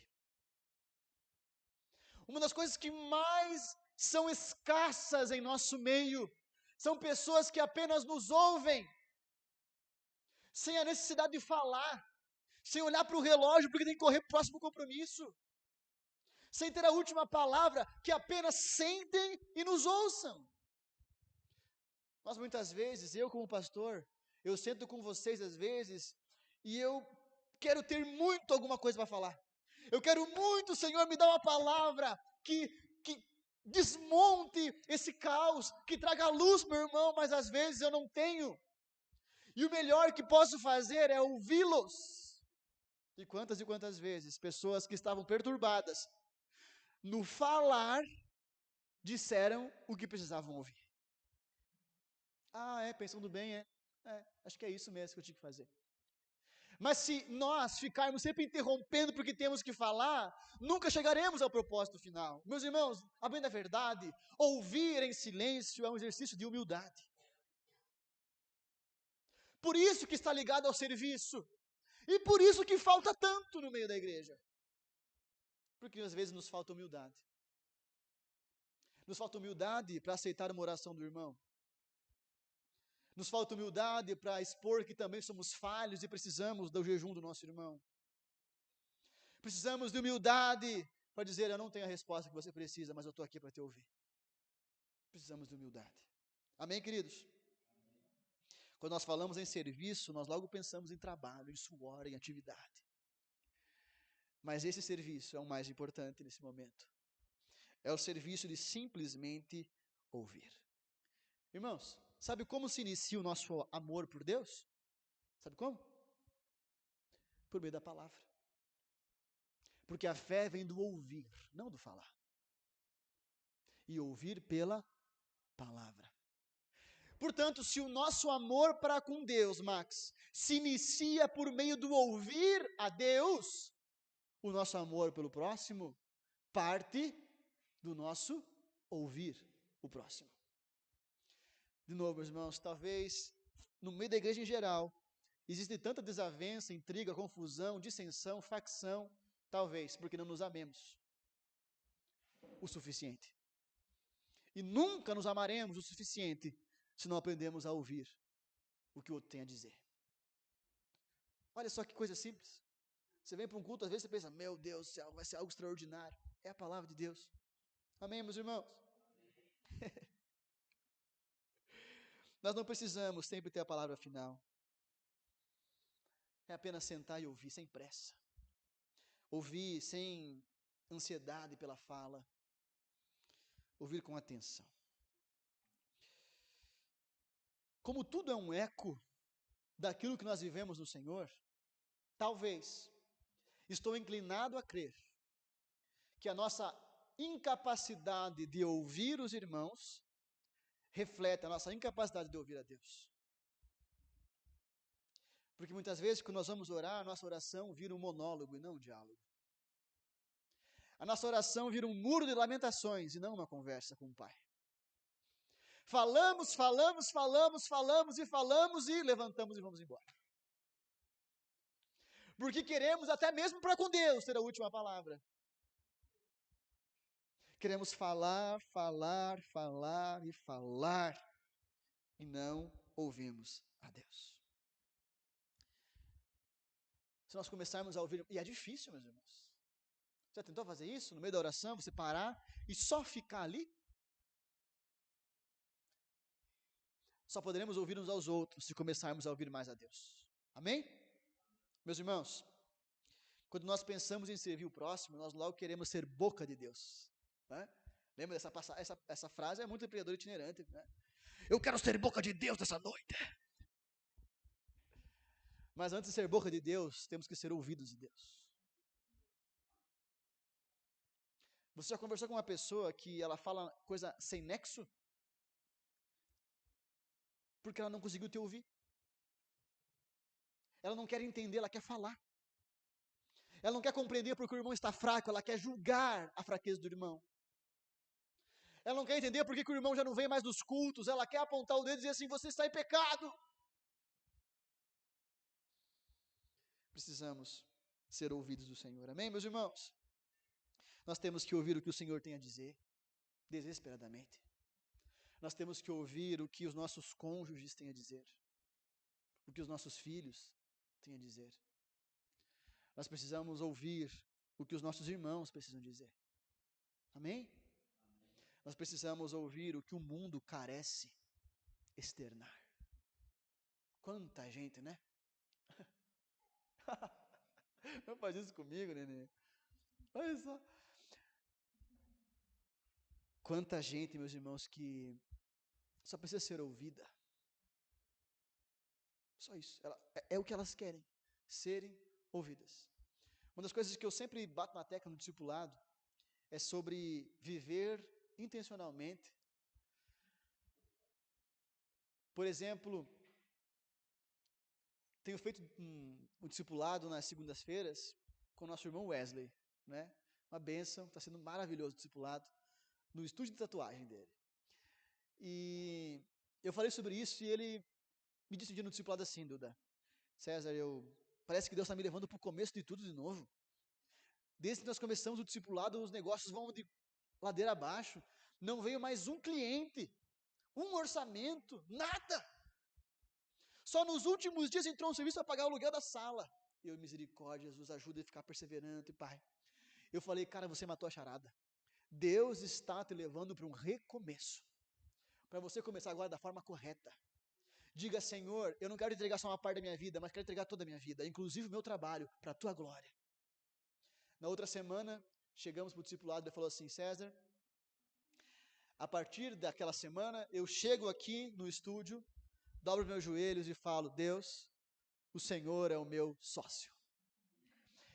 Uma das coisas que mais são escassas em nosso meio são pessoas que apenas nos ouvem, sem a necessidade de falar, sem olhar para o relógio porque tem que correr para o próximo compromisso, sem ter a última palavra, que apenas sentem e nos ouçam. Nós muitas vezes, eu como pastor, eu sento com vocês às vezes, e eu quero ter muito alguma coisa para falar. Eu quero muito, Senhor, me dar uma palavra que desmonte esse caos, que traga luz, meu irmão, mas às vezes eu não tenho. E o melhor que posso fazer é ouvi-los. E quantas vezes pessoas que estavam perturbadas, no falar, disseram o que precisavam ouvir. Pensando bem, acho que é isso mesmo que eu tinha que fazer. Mas se nós ficarmos sempre interrompendo porque temos que falar, nunca chegaremos ao propósito final. Meus irmãos, a bem da verdade, ouvir em silêncio é um exercício de humildade. Por isso que está ligado ao serviço. E por isso que falta tanto no meio da igreja. Porque às vezes nos falta humildade. Nos falta humildade para aceitar uma oração do irmão. Nos falta humildade para expor que também somos falhos e precisamos do jejum do nosso irmão. Precisamos de humildade para dizer, eu não tenho a resposta que você precisa, mas eu estou aqui para te ouvir. Precisamos de humildade. Amém, queridos? Quando nós falamos em serviço, nós logo pensamos em trabalho, em suor, em atividade. Mas esse serviço é o mais importante nesse momento. É o serviço de simplesmente ouvir. Irmãos, sabe como se inicia o nosso amor por Deus? Sabe como? Por meio da palavra. Porque a fé vem do ouvir, não do falar. E ouvir pela palavra. Portanto, se o nosso amor para com Deus, Max, se inicia por meio do ouvir a Deus, o nosso amor pelo próximo parte do nosso ouvir o próximo. De novo, meus irmãos, talvez no meio da igreja em geral, existe tanta desavença, intriga, confusão, dissensão, facção, talvez porque não nos amemos o suficiente. E nunca nos amaremos o suficiente se não aprendemos a ouvir o que o outro tem a dizer. Olha só que coisa simples. Você vem para um culto, às vezes você pensa, meu Deus do céu, vai ser algo extraordinário. É a palavra de Deus. Amém, meus irmãos? Nós não precisamos sempre ter a palavra final. É apenas sentar e ouvir, sem pressa. Ouvir sem ansiedade pela fala. Ouvir com atenção. Como tudo é um eco daquilo que nós vivemos no Senhor, talvez, estou inclinado a crer que a nossa incapacidade de ouvir os irmãos reflete a nossa incapacidade de ouvir a Deus. Porque muitas vezes, quando nós vamos orar, a nossa oração vira um monólogo e não um diálogo. A nossa oração vira um muro de lamentações e não uma conversa com o Pai. Falamos e levantamos e vamos embora. Porque queremos, até mesmo para com Deus, ter a última palavra. Queremos falar e não ouvimos a Deus. Se nós começarmos a ouvir, e é difícil, meus irmãos. Já tentou fazer isso? No meio da oração, você parar e só ficar ali? Só poderemos ouvir uns aos outros se começarmos a ouvir mais a Deus. Amém? Meus irmãos, quando nós pensamos em servir o próximo, nós logo queremos ser boca de Deus. Né? Lembra dessa passagem? Essa frase é muito empreendedor itinerante. Né? Eu quero ser boca de Deus nessa noite. Mas antes de ser boca de Deus, temos que ser ouvidos de Deus. Você já conversou com uma pessoa que ela fala coisa sem nexo? Porque ela não conseguiu te ouvir. Ela não quer entender, ela quer falar. Ela não quer compreender porque o irmão está fraco, ela quer julgar a fraqueza do irmão. Ela não quer entender porque o irmão já não vem mais nos cultos, ela quer apontar o dedo e dizer assim, você está em pecado. Precisamos ser ouvidos do Senhor, amém, meus irmãos? Nós temos que ouvir o que o Senhor tem a dizer, desesperadamente. Nós temos que ouvir o que os nossos cônjuges têm a dizer, o que os nossos filhos têm a dizer. Nós precisamos ouvir o que os nossos irmãos precisam dizer. Amém? Nós precisamos ouvir o que o mundo carece externar. Quanta gente, né? Não faz isso comigo, neném. Olha só. Quanta gente, meus irmãos, que só precisa ser ouvida. Só isso. É o que elas querem, serem ouvidas. Uma das coisas que eu sempre bato na tecla no discipulado é sobre viver intencionalmente. Por exemplo, tenho feito um discipulado nas segundas-feiras com o nosso irmão Wesley, né? Uma bênção, está sendo maravilhoso o discipulado, no estúdio de tatuagem dele. E eu falei sobre isso e ele me disse um dia no discipulado assim, Duda, César, parece que Deus está me levando para o começo de tudo de novo. Desde que nós começamos o discipulado, os negócios vão de ladeira abaixo, não veio mais um cliente, um orçamento, nada. Só nos últimos dias entrou um serviço para pagar o aluguel da sala. Eu, misericórdia, Jesus, ajuda a ficar perseverante, Pai. Eu falei, cara, você matou a charada. Deus está te levando para um recomeço. Para você começar agora da forma correta. Diga, Senhor, eu não quero entregar só uma parte da minha vida, mas quero entregar toda a minha vida, inclusive o meu trabalho, para a tua glória. Na outra semana, chegamos para o discipulado e ele falou assim, César, a partir daquela semana, eu chego aqui no estúdio, dobro meus joelhos e falo, Deus, o Senhor é o meu sócio.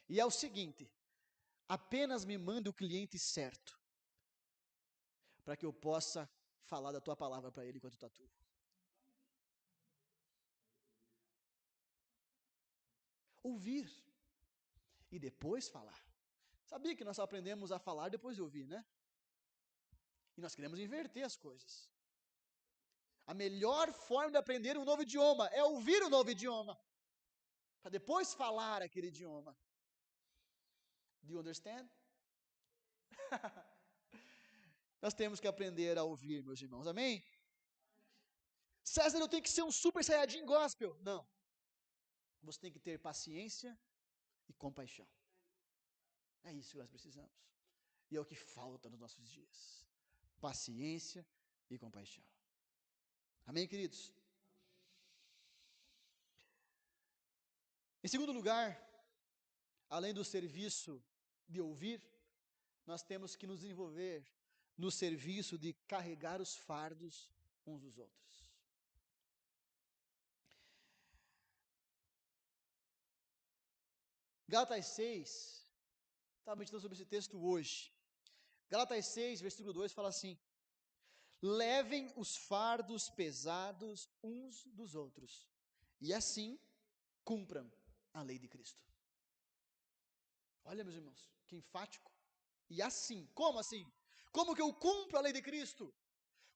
E é o seguinte, apenas me manda o cliente certo, para que eu possa falar da tua palavra para ele enquanto tatuo. Ouvir e depois falar. Sabia que nós só aprendemos a falar depois de ouvir, né? E nós queremos inverter as coisas. A melhor forma de aprender um novo idioma é ouvir o novo idioma, para depois falar aquele idioma. Do you understand? Nós temos que aprender a ouvir, meus irmãos, amém? César, eu tenho que ser um super saiyajin gospel. Não. Você tem que ter paciência e compaixão. É isso que nós precisamos. E é o que falta nos nossos dias. Paciência e compaixão. Amém, queridos? Em segundo lugar, além do serviço de ouvir, nós temos que nos envolver no serviço de carregar os fardos uns dos outros. Gálatas 6, estava meditando sobre esse texto hoje. Gálatas 6, versículo 2 fala assim: levem os fardos pesados uns dos outros, e assim cumpram a lei de Cristo. Olha, meus irmãos, que enfático. E assim, como assim? Como que eu cumpro a lei de Cristo?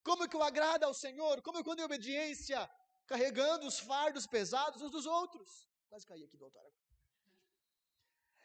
Como que eu agrado ao Senhor? Como eu ando em obediência, carregando os fardos pesados uns dos outros? Quase caí aqui do altar.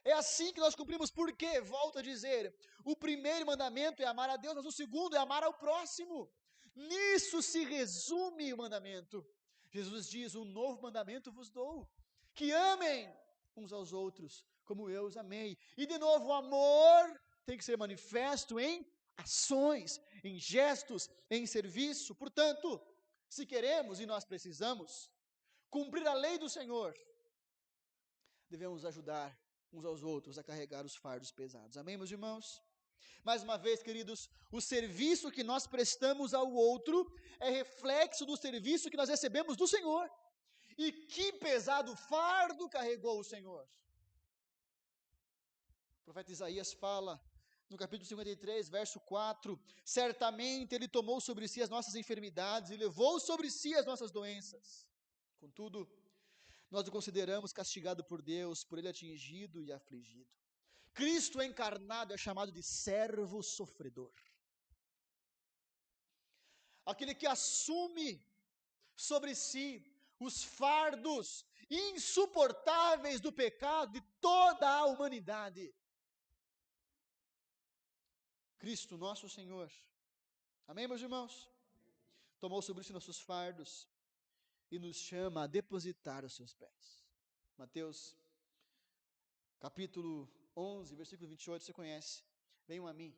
É assim que nós cumprimos, porque, volto a dizer, o primeiro mandamento é amar a Deus, mas o segundo é amar ao próximo. Nisso se resume o mandamento. Jesus diz: um novo mandamento vos dou, que amem uns aos outros, como eu os amei. E de novo, o amor tem que ser manifesto em ações, em gestos, em serviço. Portanto, se queremos e nós precisamos cumprir a lei do Senhor, devemos ajudar uns aos outros a carregar os fardos pesados. Amém, meus irmãos? Mais uma vez, queridos, o serviço que nós prestamos ao outro é reflexo do serviço que nós recebemos do Senhor. E que pesado fardo carregou o Senhor. O profeta Isaías fala no capítulo 53, verso 4: certamente ele tomou sobre si as nossas enfermidades e levou sobre si as nossas doenças. Contudo, nós o consideramos castigado por Deus, por ele atingido e afligido. Cristo encarnado é chamado de servo sofredor. Aquele que assume sobre si os fardos insuportáveis do pecado de toda a humanidade. Cristo, nosso Senhor. Amém, meus irmãos? Tomou sobre si nossos fardos e nos chama a depositar os seus pés. Mateus, capítulo 11, versículo 28, você conhece. Venham a mim,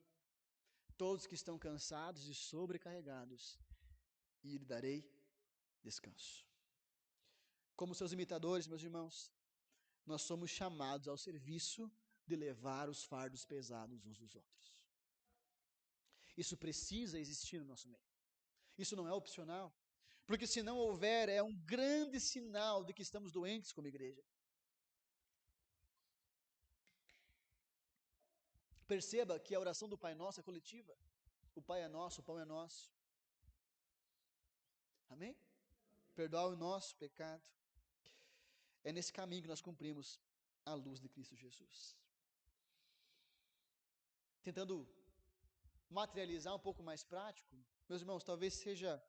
todos que estão cansados e sobrecarregados, e lhe darei descanso. Como seus imitadores, meus irmãos, nós somos chamados ao serviço de levar os fardos pesados uns dos outros. Isso precisa existir no nosso meio. Isso não é opcional, porque se não houver, é um grande sinal de que estamos doentes como igreja. Perceba que a oração do Pai Nosso é coletiva. O Pai é nosso, o pão é nosso. Amém? Perdoar o nosso pecado. É nesse caminho que nós cumprimos a luz de Cristo Jesus. Tentando materializar um pouco mais prático, meus irmãos, talvez seja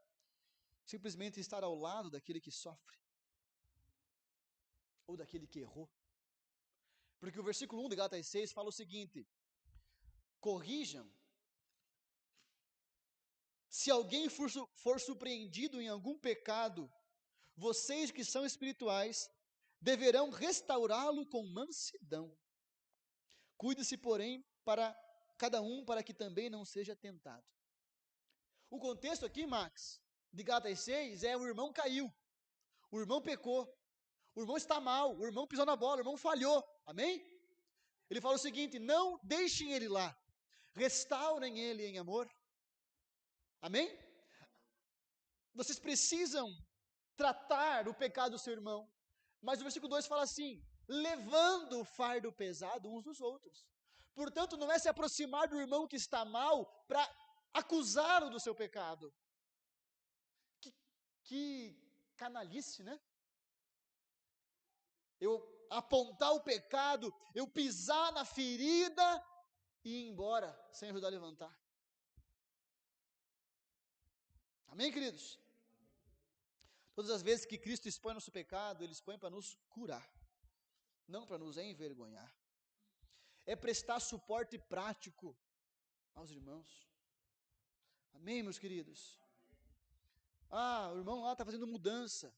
simplesmente estar ao lado daquele que sofre, ou daquele que errou. Porque o versículo 1 de Gálatas 6 fala o seguinte: corrijam. Se alguém for surpreendido em algum pecado, vocês que são espirituais deverão restaurá-lo com mansidão. Cuide-se, porém, para cada um, para que também não seja tentado. O contexto aqui, Max, de Gálatas 6 é: o irmão caiu, o irmão pecou, o irmão está mal, o irmão pisou na bola, o irmão falhou. Amém? Ele fala o seguinte: não deixem ele lá, restaurem ele em amor. Amém? Vocês precisam tratar o pecado do seu irmão. Mas o versículo 2 fala assim: levando o fardo pesado uns dos outros. Portanto, não é se aproximar do irmão que está mal para acusá-lo do seu pecado. Que canalice, né? Eu apontar o pecado, eu pisar na ferida e ir embora sem ajudar a levantar. Amém, queridos? Todas as vezes que Cristo expõe nosso pecado, Ele expõe para nos curar, não para nos envergonhar. É prestar suporte prático aos irmãos. Amém, meus queridos? O irmão lá está fazendo mudança.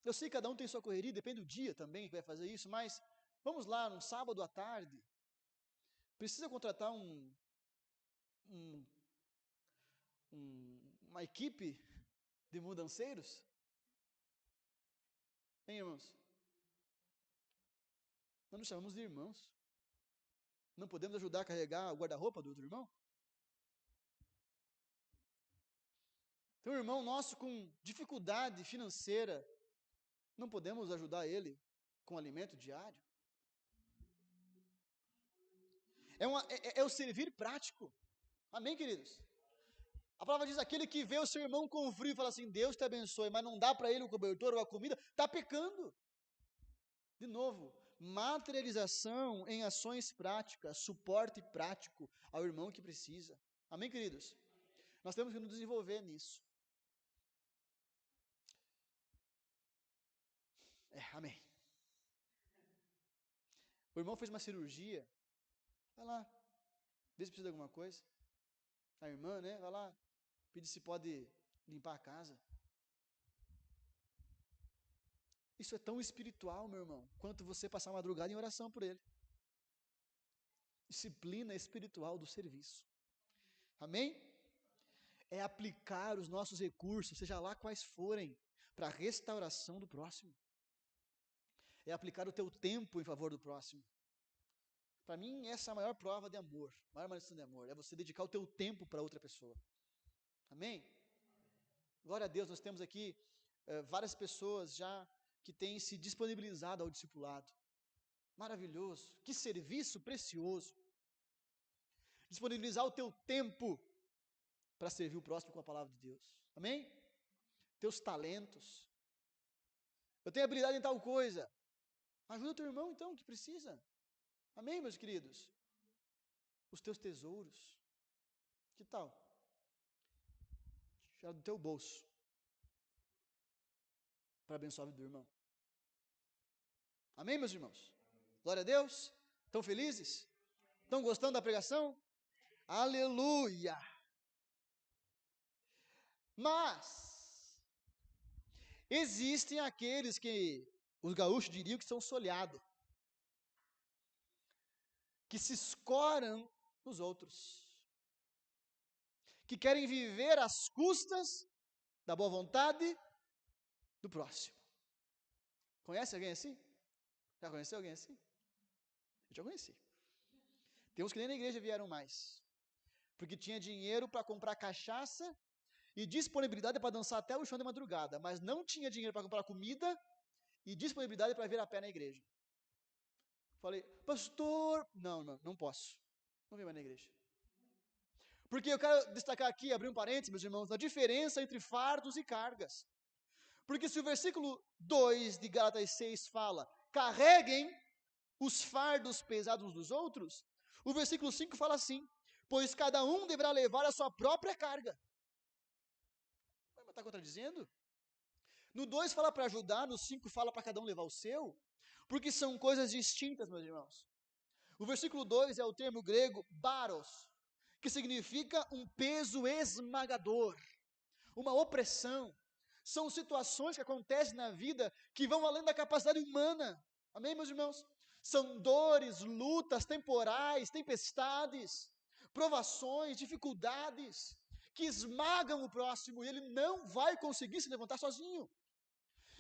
Eu sei que cada um tem sua correria, depende do dia também que vai fazer isso, mas vamos lá, num sábado à tarde, precisa contratar uma equipe de mudanceiros? Hein, irmãos? Nós nos chamamos de irmãos. Não podemos ajudar a carregar o guarda-roupa do outro irmão? Tem um irmão nosso com dificuldade financeira, não podemos ajudar ele com alimento diário? É o servir prático. Amém, queridos? A palavra diz, aquele que vê o seu irmão com frio e fala assim, Deus te abençoe, mas não dá para ele o cobertor ou a comida, está pecando. De novo, materialização em ações práticas, suporte prático ao irmão que precisa. Amém, queridos? Nós temos que nos desenvolver nisso. Amém. O irmão fez uma cirurgia, vai lá, vê se precisa de alguma coisa. A irmã, né, vai lá, pede se pode limpar a casa. Isso é tão espiritual, meu irmão, quanto você passar a madrugada em oração por ele. Disciplina espiritual do serviço. Amém? É aplicar os nossos recursos, seja lá quais forem, para a restauração do próximo. É aplicar o teu tempo em favor do próximo. Para mim, essa é a maior prova de amor, a maior manifestação de amor, é você dedicar o teu tempo para outra pessoa. Amém? Glória a Deus, nós temos aqui várias pessoas já que têm se disponibilizado ao discipulado. Maravilhoso, que serviço precioso. Disponibilizar o teu tempo para servir o próximo com a palavra de Deus. Amém? Teus talentos. Eu tenho habilidade em tal coisa. Ajuda o teu irmão então, que precisa. Amém, meus queridos? Os teus tesouros. Que tal? Tirar do teu bolso para abençoar a vida do irmão. Amém, meus irmãos? Glória a Deus. Estão felizes? Estão gostando da pregação? Aleluia! Mas existem aqueles que os gaúchos diriam que são solhados, que se escoram nos outros, que querem viver às custas da boa vontade do próximo. Conhece alguém assim? Já conheceu alguém assim? Eu já conheci. Tem uns que nem na igreja vieram mais, porque tinha dinheiro para comprar cachaça e disponibilidade para dançar até o chão de madrugada, mas não tinha dinheiro para comprar comida e disponibilidade para vir a pé na igreja. Falei, pastor, não posso, não venho mais na igreja. Porque eu quero destacar aqui, abrir um parênteses, meus irmãos, a diferença entre fardos e cargas. Porque se o versículo 2 de Gálatas 6 fala, carreguem os fardos pesados uns dos outros, o versículo 5 fala assim, pois cada um deverá levar a sua própria carga. Mas está contradizendo? No 2 fala para ajudar, no 5 fala para cada um levar o seu, porque são coisas distintas, meus irmãos. O versículo 2 é o termo grego baros, que significa um peso esmagador, uma opressão. São situações que acontecem na vida que vão além da capacidade humana. Amém, meus irmãos? São dores, lutas temporais, tempestades, provações, dificuldades, que esmagam o próximo e ele não vai conseguir se levantar sozinho.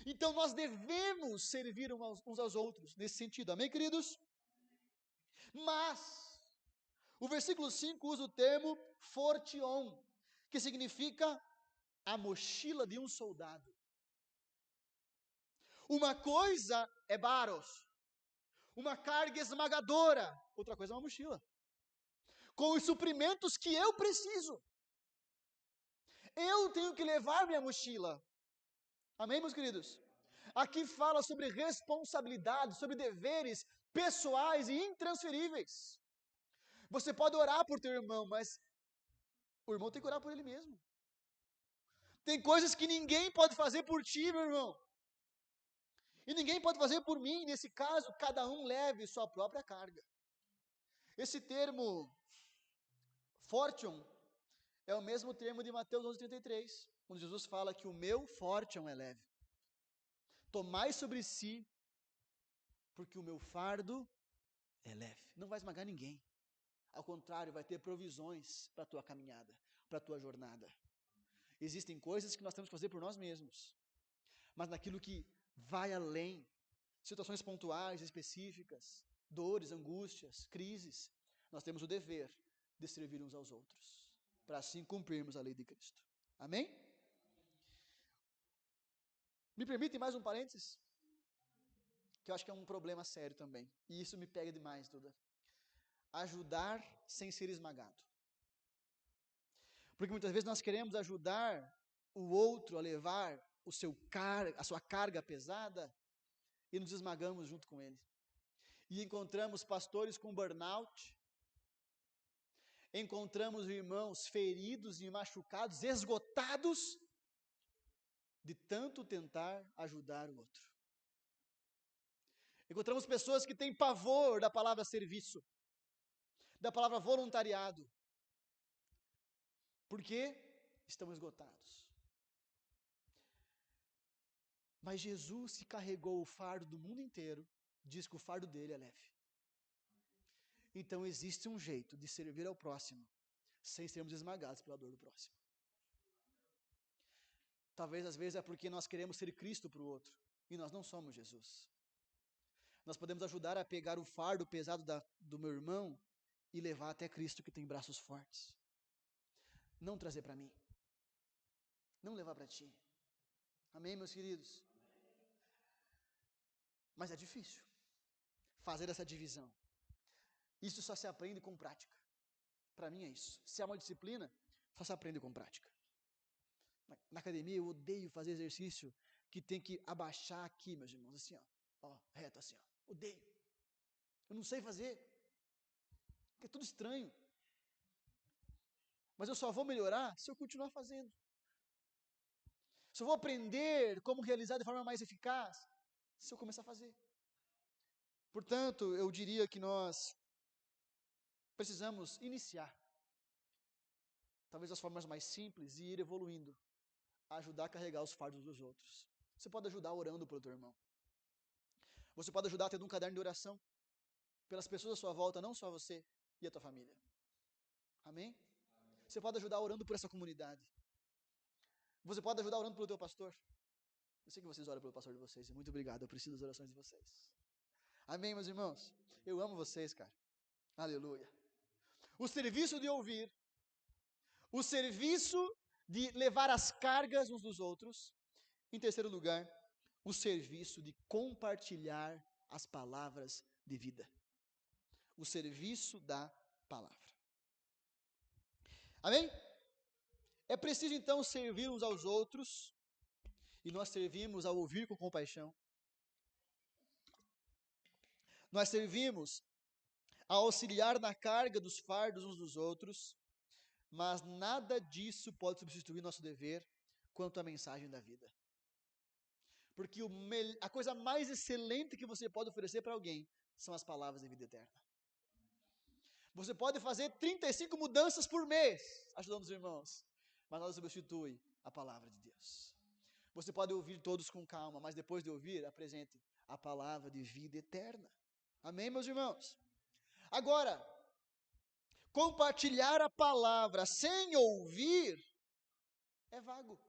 Então nós devemos servir uns aos outros nesse sentido. Amém, queridos? Mas o versículo 5 usa o termo fortion, que significa a mochila de um soldado. Uma coisa é baros, uma carga esmagadora, outra coisa é uma mochila, com os suprimentos que eu preciso. Eu tenho que levar minha mochila. Amém, meus queridos? Aqui fala sobre responsabilidades, sobre deveres pessoais e intransferíveis. Você pode orar por teu irmão, mas o irmão tem que orar por ele mesmo. Tem coisas que ninguém pode fazer por ti, meu irmão. E ninguém pode fazer por mim. Nesse caso, cada um leve sua própria carga. Esse termo, fortune, é o mesmo termo de Mateus 11:33, onde Jesus fala que o meu fortune é leve. Tomai sobre si, porque o meu fardo é leve. Não vai esmagar ninguém. Ao contrário, vai ter provisões para a tua caminhada, para a tua jornada. Existem coisas que nós temos que fazer por nós mesmos, mas naquilo que vai além, situações pontuais, específicas, dores, angústias, crises, nós temos o dever de servir uns aos outros, para assim cumprirmos a lei de Cristo. Amém? Me permitem mais um parênteses? Que eu acho que é um problema sério também, e isso me pega demais, Duda. Ajudar sem ser esmagado. Porque muitas vezes nós queremos ajudar o outro a levar a sua carga pesada e nos esmagamos junto com ele. E encontramos pastores com burnout, encontramos irmãos feridos e machucados, esgotados, de tanto tentar ajudar o outro. Encontramos pessoas que têm pavor da palavra serviço, da palavra voluntariado, porque estão esgotados. Mas Jesus, que carregou o fardo do mundo inteiro, diz que o fardo dele é leve. Então existe um jeito de servir ao próximo, sem sermos esmagados pela dor do próximo. Talvez às vezes é porque nós queremos ser Cristo para o outro, e nós não somos Jesus. Nós podemos ajudar a pegar o fardo pesado do meu irmão e levar até Cristo, que tem braços fortes. Não trazer para mim. Não levar para ti. Amém, meus queridos? Mas é difícil fazer essa divisão. Isso só se aprende com prática. Para mim é isso. Se é uma disciplina, só se aprende com prática. Na academia eu odeio fazer exercício que tem que abaixar aqui, meus irmãos, assim, ó, reto assim, ó. Odeio. Eu não sei fazer. Porque é tudo estranho. Mas eu só vou melhorar se eu continuar fazendo. Só vou aprender como realizar de forma mais eficaz se eu começar a fazer. Portanto, eu diria que nós precisamos iniciar, talvez as formas mais simples, e ir evoluindo, a ajudar a carregar os fardos dos outros. Você pode ajudar orando pelo teu irmão. Você pode ajudar tendo um caderno de oração pelas pessoas à sua volta, não só você e a tua família. Amém? Você pode ajudar orando por essa comunidade. Você pode ajudar orando pelo teu pastor. Eu sei que vocês oram pelo pastor de vocês. Muito obrigado, eu preciso das orações de vocês. Amém, meus irmãos? Eu amo vocês, cara. Aleluia. O serviço de ouvir, o serviço de levar as cargas uns dos outros. Em terceiro lugar, o serviço de compartilhar as palavras de vida. O serviço da palavra. Amém? É preciso então servir uns aos outros, e nós servimos ao ouvir com compaixão. Nós servimos a auxiliar na carga dos fardos uns dos outros, mas nada disso pode substituir nosso dever quanto à mensagem da vida. Porque a coisa mais excelente que você pode oferecer para alguém são as palavras de vida eterna. Você pode fazer 35 mudanças por mês, ajudando os irmãos, mas nada substitui a palavra de Deus. Você pode ouvir todos com calma, mas depois de ouvir, apresente a palavra de vida eterna. Amém, meus irmãos? Agora, compartilhar a palavra sem ouvir é vago.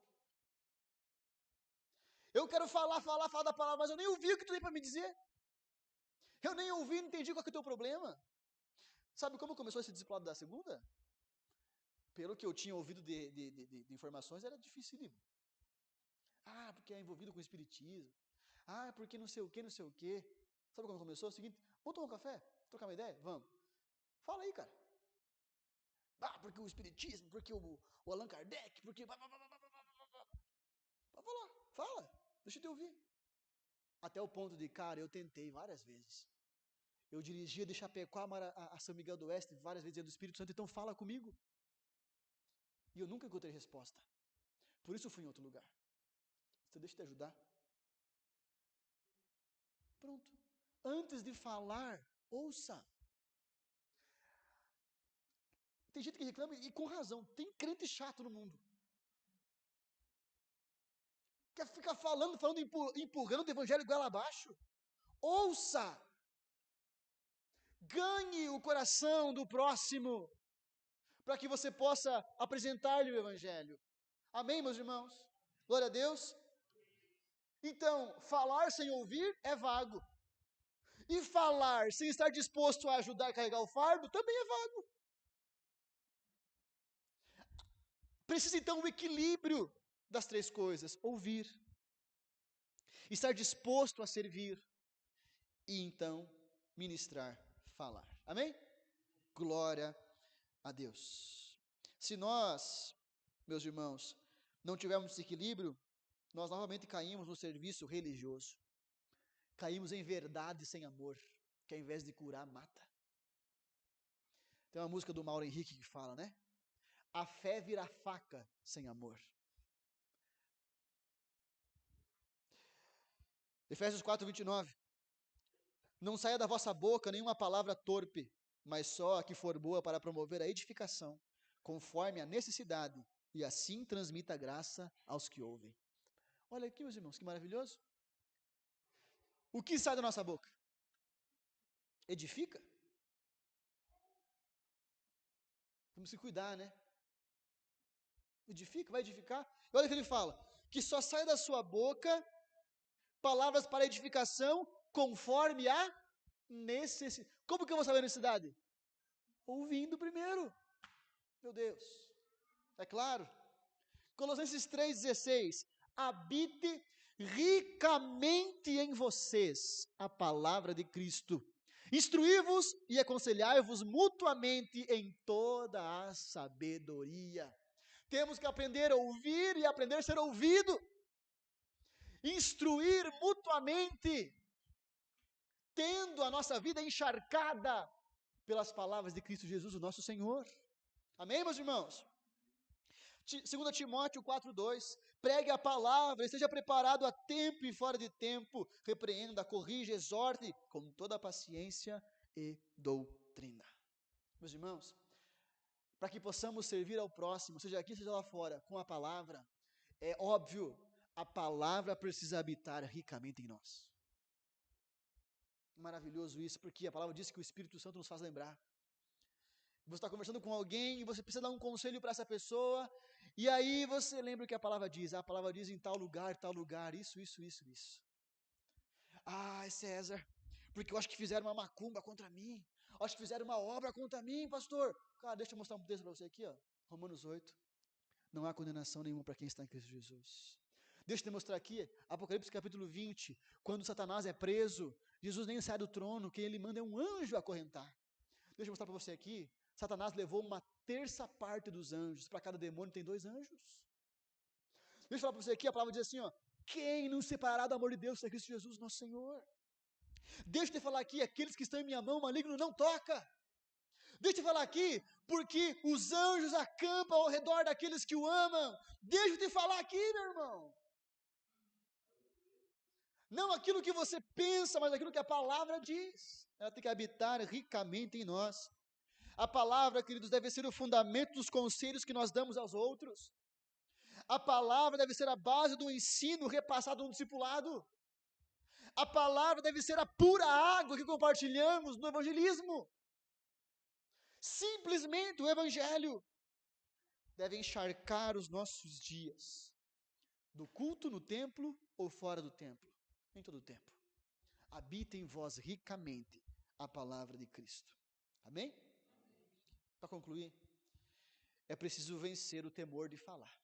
Eu quero falar da palavra, mas eu nem ouvi o que tu tem para me dizer. Eu nem ouvi, não entendi qual que é o teu problema. Sabe como começou esse discipulado da segunda? Pelo que eu tinha ouvido de informações, era dificílimo. Ah, porque é envolvido com o espiritismo. Ah, porque não sei o que. Sabe como começou? É o seguinte, vamos tomar um café? Trocar uma ideia? Vamos. Fala aí, cara. Ah, porque o espiritismo, porque o Allan Kardec, porque... Vai falar, fala, deixa eu te ouvir. Até o ponto de, cara, eu tentei várias vezes. Eu dirigia de Chapecó a São Miguel do Oeste várias vezes, do Espírito Santo, então fala comigo. E eu nunca encontrei resposta. Por isso eu fui em outro lugar. Então deixa eu te ajudar. Pronto. Antes de falar, ouça. Tem gente que reclama, e com razão, tem crente chato no mundo. Quer ficar falando, empurrando o evangelho goela abaixo? Ouça. Ganhe o coração do próximo, para que você possa apresentar-lhe o evangelho. Amém, meus irmãos? Glória a Deus. Então, falar sem ouvir é vago. E falar sem estar disposto a ajudar a carregar o fardo também é vago. Precisa então o equilíbrio das três coisas: ouvir, estar disposto a servir e então ministrar, falar. Amém? Glória a Deus. Se nós, meus irmãos, não tivermos esse equilíbrio, nós novamente caímos no serviço religioso. Caímos em verdade sem amor, que ao invés de curar, mata. Tem uma música do Mauro Henrique que fala, né? A fé vira faca sem amor. Efésios 4:29. Não saia da vossa boca nenhuma palavra torpe, mas só a que for boa para promover a edificação, conforme a necessidade, e assim transmita a graça aos que ouvem. Olha aqui, meus irmãos, que maravilhoso. O que sai da nossa boca? Edifica? Vamos se cuidar, né? Edifica, vai edificar. E olha o que ele fala, que só sai da sua boca palavras para edificação, conforme a necessidade. Como que eu vou saber a necessidade? Ouvindo primeiro. Meu Deus. É claro. Colossenses 3,16. Habite ricamente em vocês a palavra de Cristo. Instruí-vos e aconselhai-vos mutuamente em toda a sabedoria. Temos que aprender a ouvir e aprender a ser ouvido. Instruir mutuamente, tendo a nossa vida encharcada pelas palavras de Cristo Jesus, o nosso Senhor. Amém, meus irmãos? 2 Timóteo 4:2, pregue a palavra, esteja preparado a tempo e fora de tempo, repreenda, corrija, exorte, com toda a paciência e doutrina. Meus irmãos, para que possamos servir ao próximo, seja aqui, seja lá fora, com a palavra, é óbvio, a palavra precisa habitar ricamente em nós. Maravilhoso isso, porque a palavra diz que o Espírito Santo nos faz lembrar. Você está conversando com alguém e você precisa dar um conselho para essa pessoa, e aí você lembra o que a palavra diz. A palavra diz em tal lugar, isso. Ah, César, porque eu acho que fizeram uma macumba contra mim, acho que fizeram uma obra contra mim, pastor. Cara, deixa eu mostrar um texto para você aqui, ó. Romanos 8. Não há condenação nenhuma para quem está em Cristo Jesus. Deixa eu te mostrar aqui, Apocalipse capítulo 20, quando Satanás é preso, Jesus nem sai do trono, quem ele manda é um anjo acorrentar. Deixa eu mostrar para você aqui, Satanás levou uma terça parte dos anjos, para cada demônio tem 2 anjos. Deixa eu falar para você aqui, a palavra diz assim, ó, quem nos separará do amor de Deus é Cristo Jesus, nosso Senhor. Deixa eu te falar aqui, aqueles que estão em minha mão, o maligno não toca. Deixa eu te falar aqui, porque os anjos acampam ao redor daqueles que o amam. Deixa eu te falar aqui, meu irmão. Não aquilo que você pensa, mas aquilo que a palavra diz. Ela tem que habitar ricamente em nós. A palavra, queridos, deve ser o fundamento dos conselhos que nós damos aos outros. A palavra deve ser a base do ensino repassado no discipulado. A palavra deve ser a pura água que compartilhamos no evangelismo. Simplesmente o evangelho deve encharcar os nossos dias, do culto no templo ou fora do templo, em todo o tempo. Habita em vós ricamente a palavra de Cristo. Amém? Para concluir, é preciso vencer o temor de falar.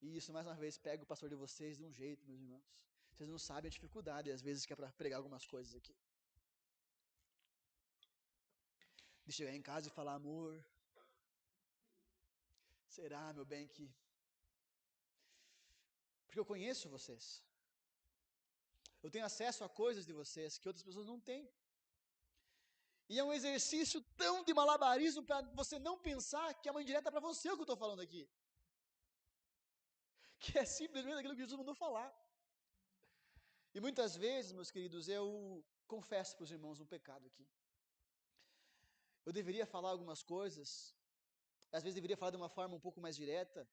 E isso, mais uma vez, pega o pastor de vocês de um jeito, meus irmãos. Vocês não sabem a dificuldade, às vezes, que é para pregar algumas coisas aqui. De chegar em casa e falar, amor, será, meu bem, que... Porque eu conheço vocês. Eu tenho acesso a coisas de vocês que outras pessoas não têm. E é um exercício tão de malabarismo para você não pensar que é uma indireta para você o que eu estou falando aqui. Que é simplesmente aquilo que Jesus mandou falar. E muitas vezes, meus queridos, eu confesso para os irmãos um pecado aqui. Eu deveria falar algumas coisas, às vezes deveria falar de uma forma um pouco mais direta,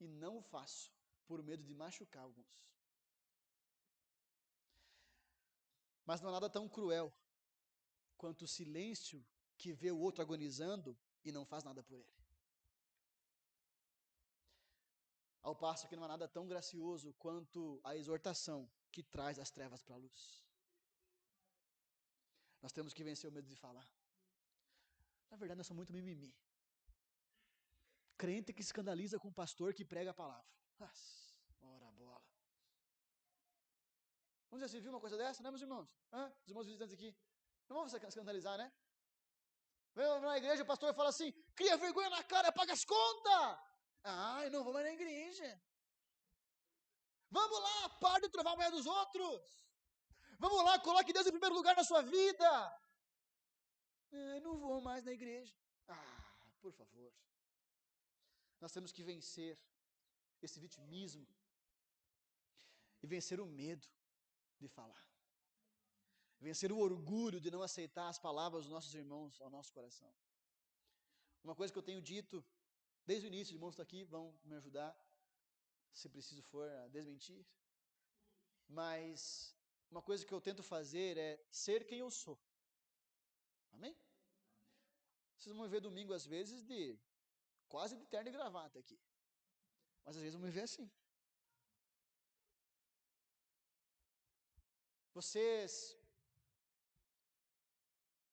e não o faço, por medo de machucar alguns. Mas não há nada tão cruel quanto o silêncio que vê o outro agonizando e não faz nada por ele. Ao passo que não há nada tão gracioso quanto a exortação que traz as trevas para a luz. Nós temos que vencer o medo de falar. Na verdade, nós somos muito mimimi. Crente que se escandaliza com o pastor que prega a palavra. Ora bola. Vamos dizer, você viu uma coisa dessa, né, meus irmãos? Os irmãos visitantes aqui. Não vamos se escandalizar, né? Vem na igreja, o pastor fala assim, cria vergonha na cara, paga as contas. Ai, não vou mais na igreja. Vamos lá, pare de trovar a mulher dos outros. Vamos lá, coloque Deus em primeiro lugar na sua vida. Ai, não vou mais na igreja. Por favor. Nós temos que vencer esse vitimismo e vencer o medo de falar. Vencer o orgulho de não aceitar as palavras dos nossos irmãos ao nosso coração. Uma coisa que eu tenho dito desde o início, os irmãos estão aqui, vão me ajudar, se preciso for, a desmentir. Mas uma coisa que eu tento fazer é ser quem eu sou. Amém? Vocês vão me ver domingo, às vezes, quase de terno e gravata aqui. Mas às vezes vão me ver assim. Vocês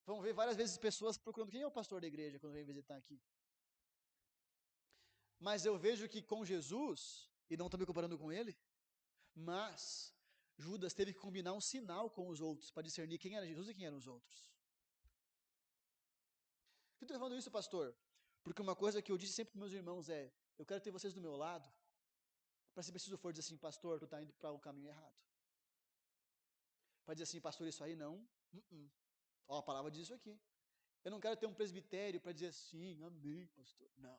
vão ver várias vezes pessoas procurando quem é o pastor da igreja quando vem visitar aqui. Mas eu vejo que com Jesus, e não estou me comparando com ele, mas Judas teve que combinar um sinal com os outros para discernir quem era Jesus e quem eram os outros. Por que eu estou falando isso, pastor? Porque uma coisa que eu disse sempre para meus irmãos é, eu quero ter vocês do meu lado, para se preciso for dizer assim, pastor, tu está indo para o caminho errado. Para dizer assim, pastor, isso aí não. Ó, a palavra diz isso aqui. Eu não quero ter um presbitério para dizer assim, amém, pastor. Não.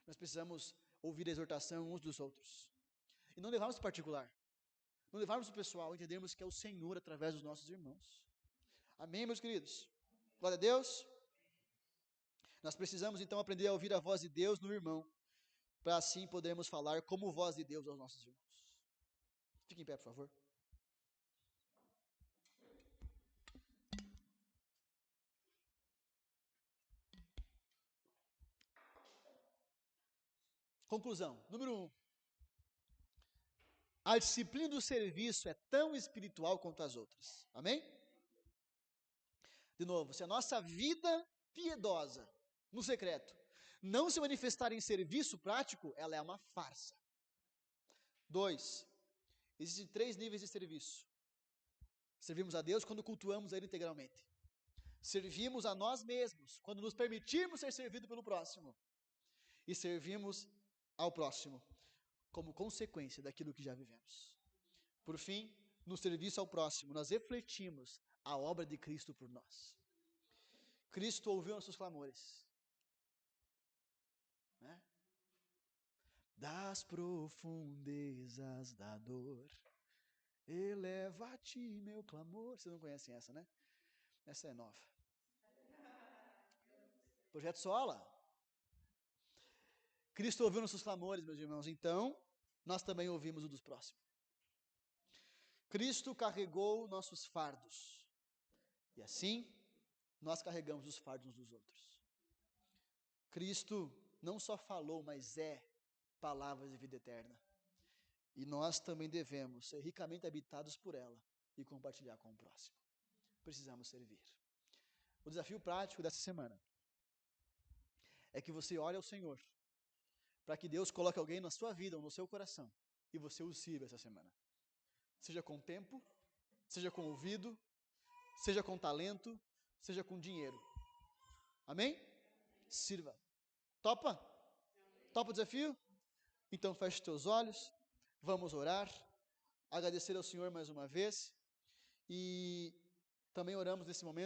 Nós precisamos ouvir a exortação uns dos outros. E não levarmos para o particular. Não levarmos para o pessoal, entendermos que é o Senhor através dos nossos irmãos. Amém, meus queridos? Glória a Deus. Nós precisamos então aprender a ouvir a voz de Deus no irmão, para assim podermos falar como voz de Deus aos nossos irmãos. Fique em pé, por favor. Conclusão, número 1. A disciplina do serviço é tão espiritual quanto as outras. Amém? De novo, se a nossa vida piedosa, no secreto, não se manifestar em serviço prático, ela é uma farsa. 2. Existem 3 níveis de serviço. Servimos a Deus quando cultuamos a Ele integralmente. Servimos a nós mesmos quando nos permitirmos ser servidos pelo próximo. E servimos ao próximo como consequência daquilo que já vivemos. Por fim, no serviço ao próximo, nós refletimos a obra de Cristo por nós. Cristo ouviu nossos clamores. Né? Das profundezas da dor, eleva a ti meu clamor. Vocês não conhecem essa, né? Essa é nova. Projeto Sola. Cristo ouviu nossos clamores, meus irmãos. Então, nós também ouvimos o dos próximos. Cristo carregou nossos fardos. E assim, nós carregamos os fardos uns dos outros. Cristo não só falou, mas é palavras de vida eterna. E nós também devemos ser ricamente habitados por ela e compartilhar com o próximo. Precisamos servir. O desafio prático dessa semana é que você ore ao Senhor para que Deus coloque alguém na sua vida ou no seu coração e você o sirva essa semana. Seja com tempo, seja com ouvido, seja com talento, seja com dinheiro. Amém? Sirva. Topa? Topa o desafio? Então feche os teus olhos, vamos orar, agradecer ao Senhor mais uma vez e também oramos nesse momento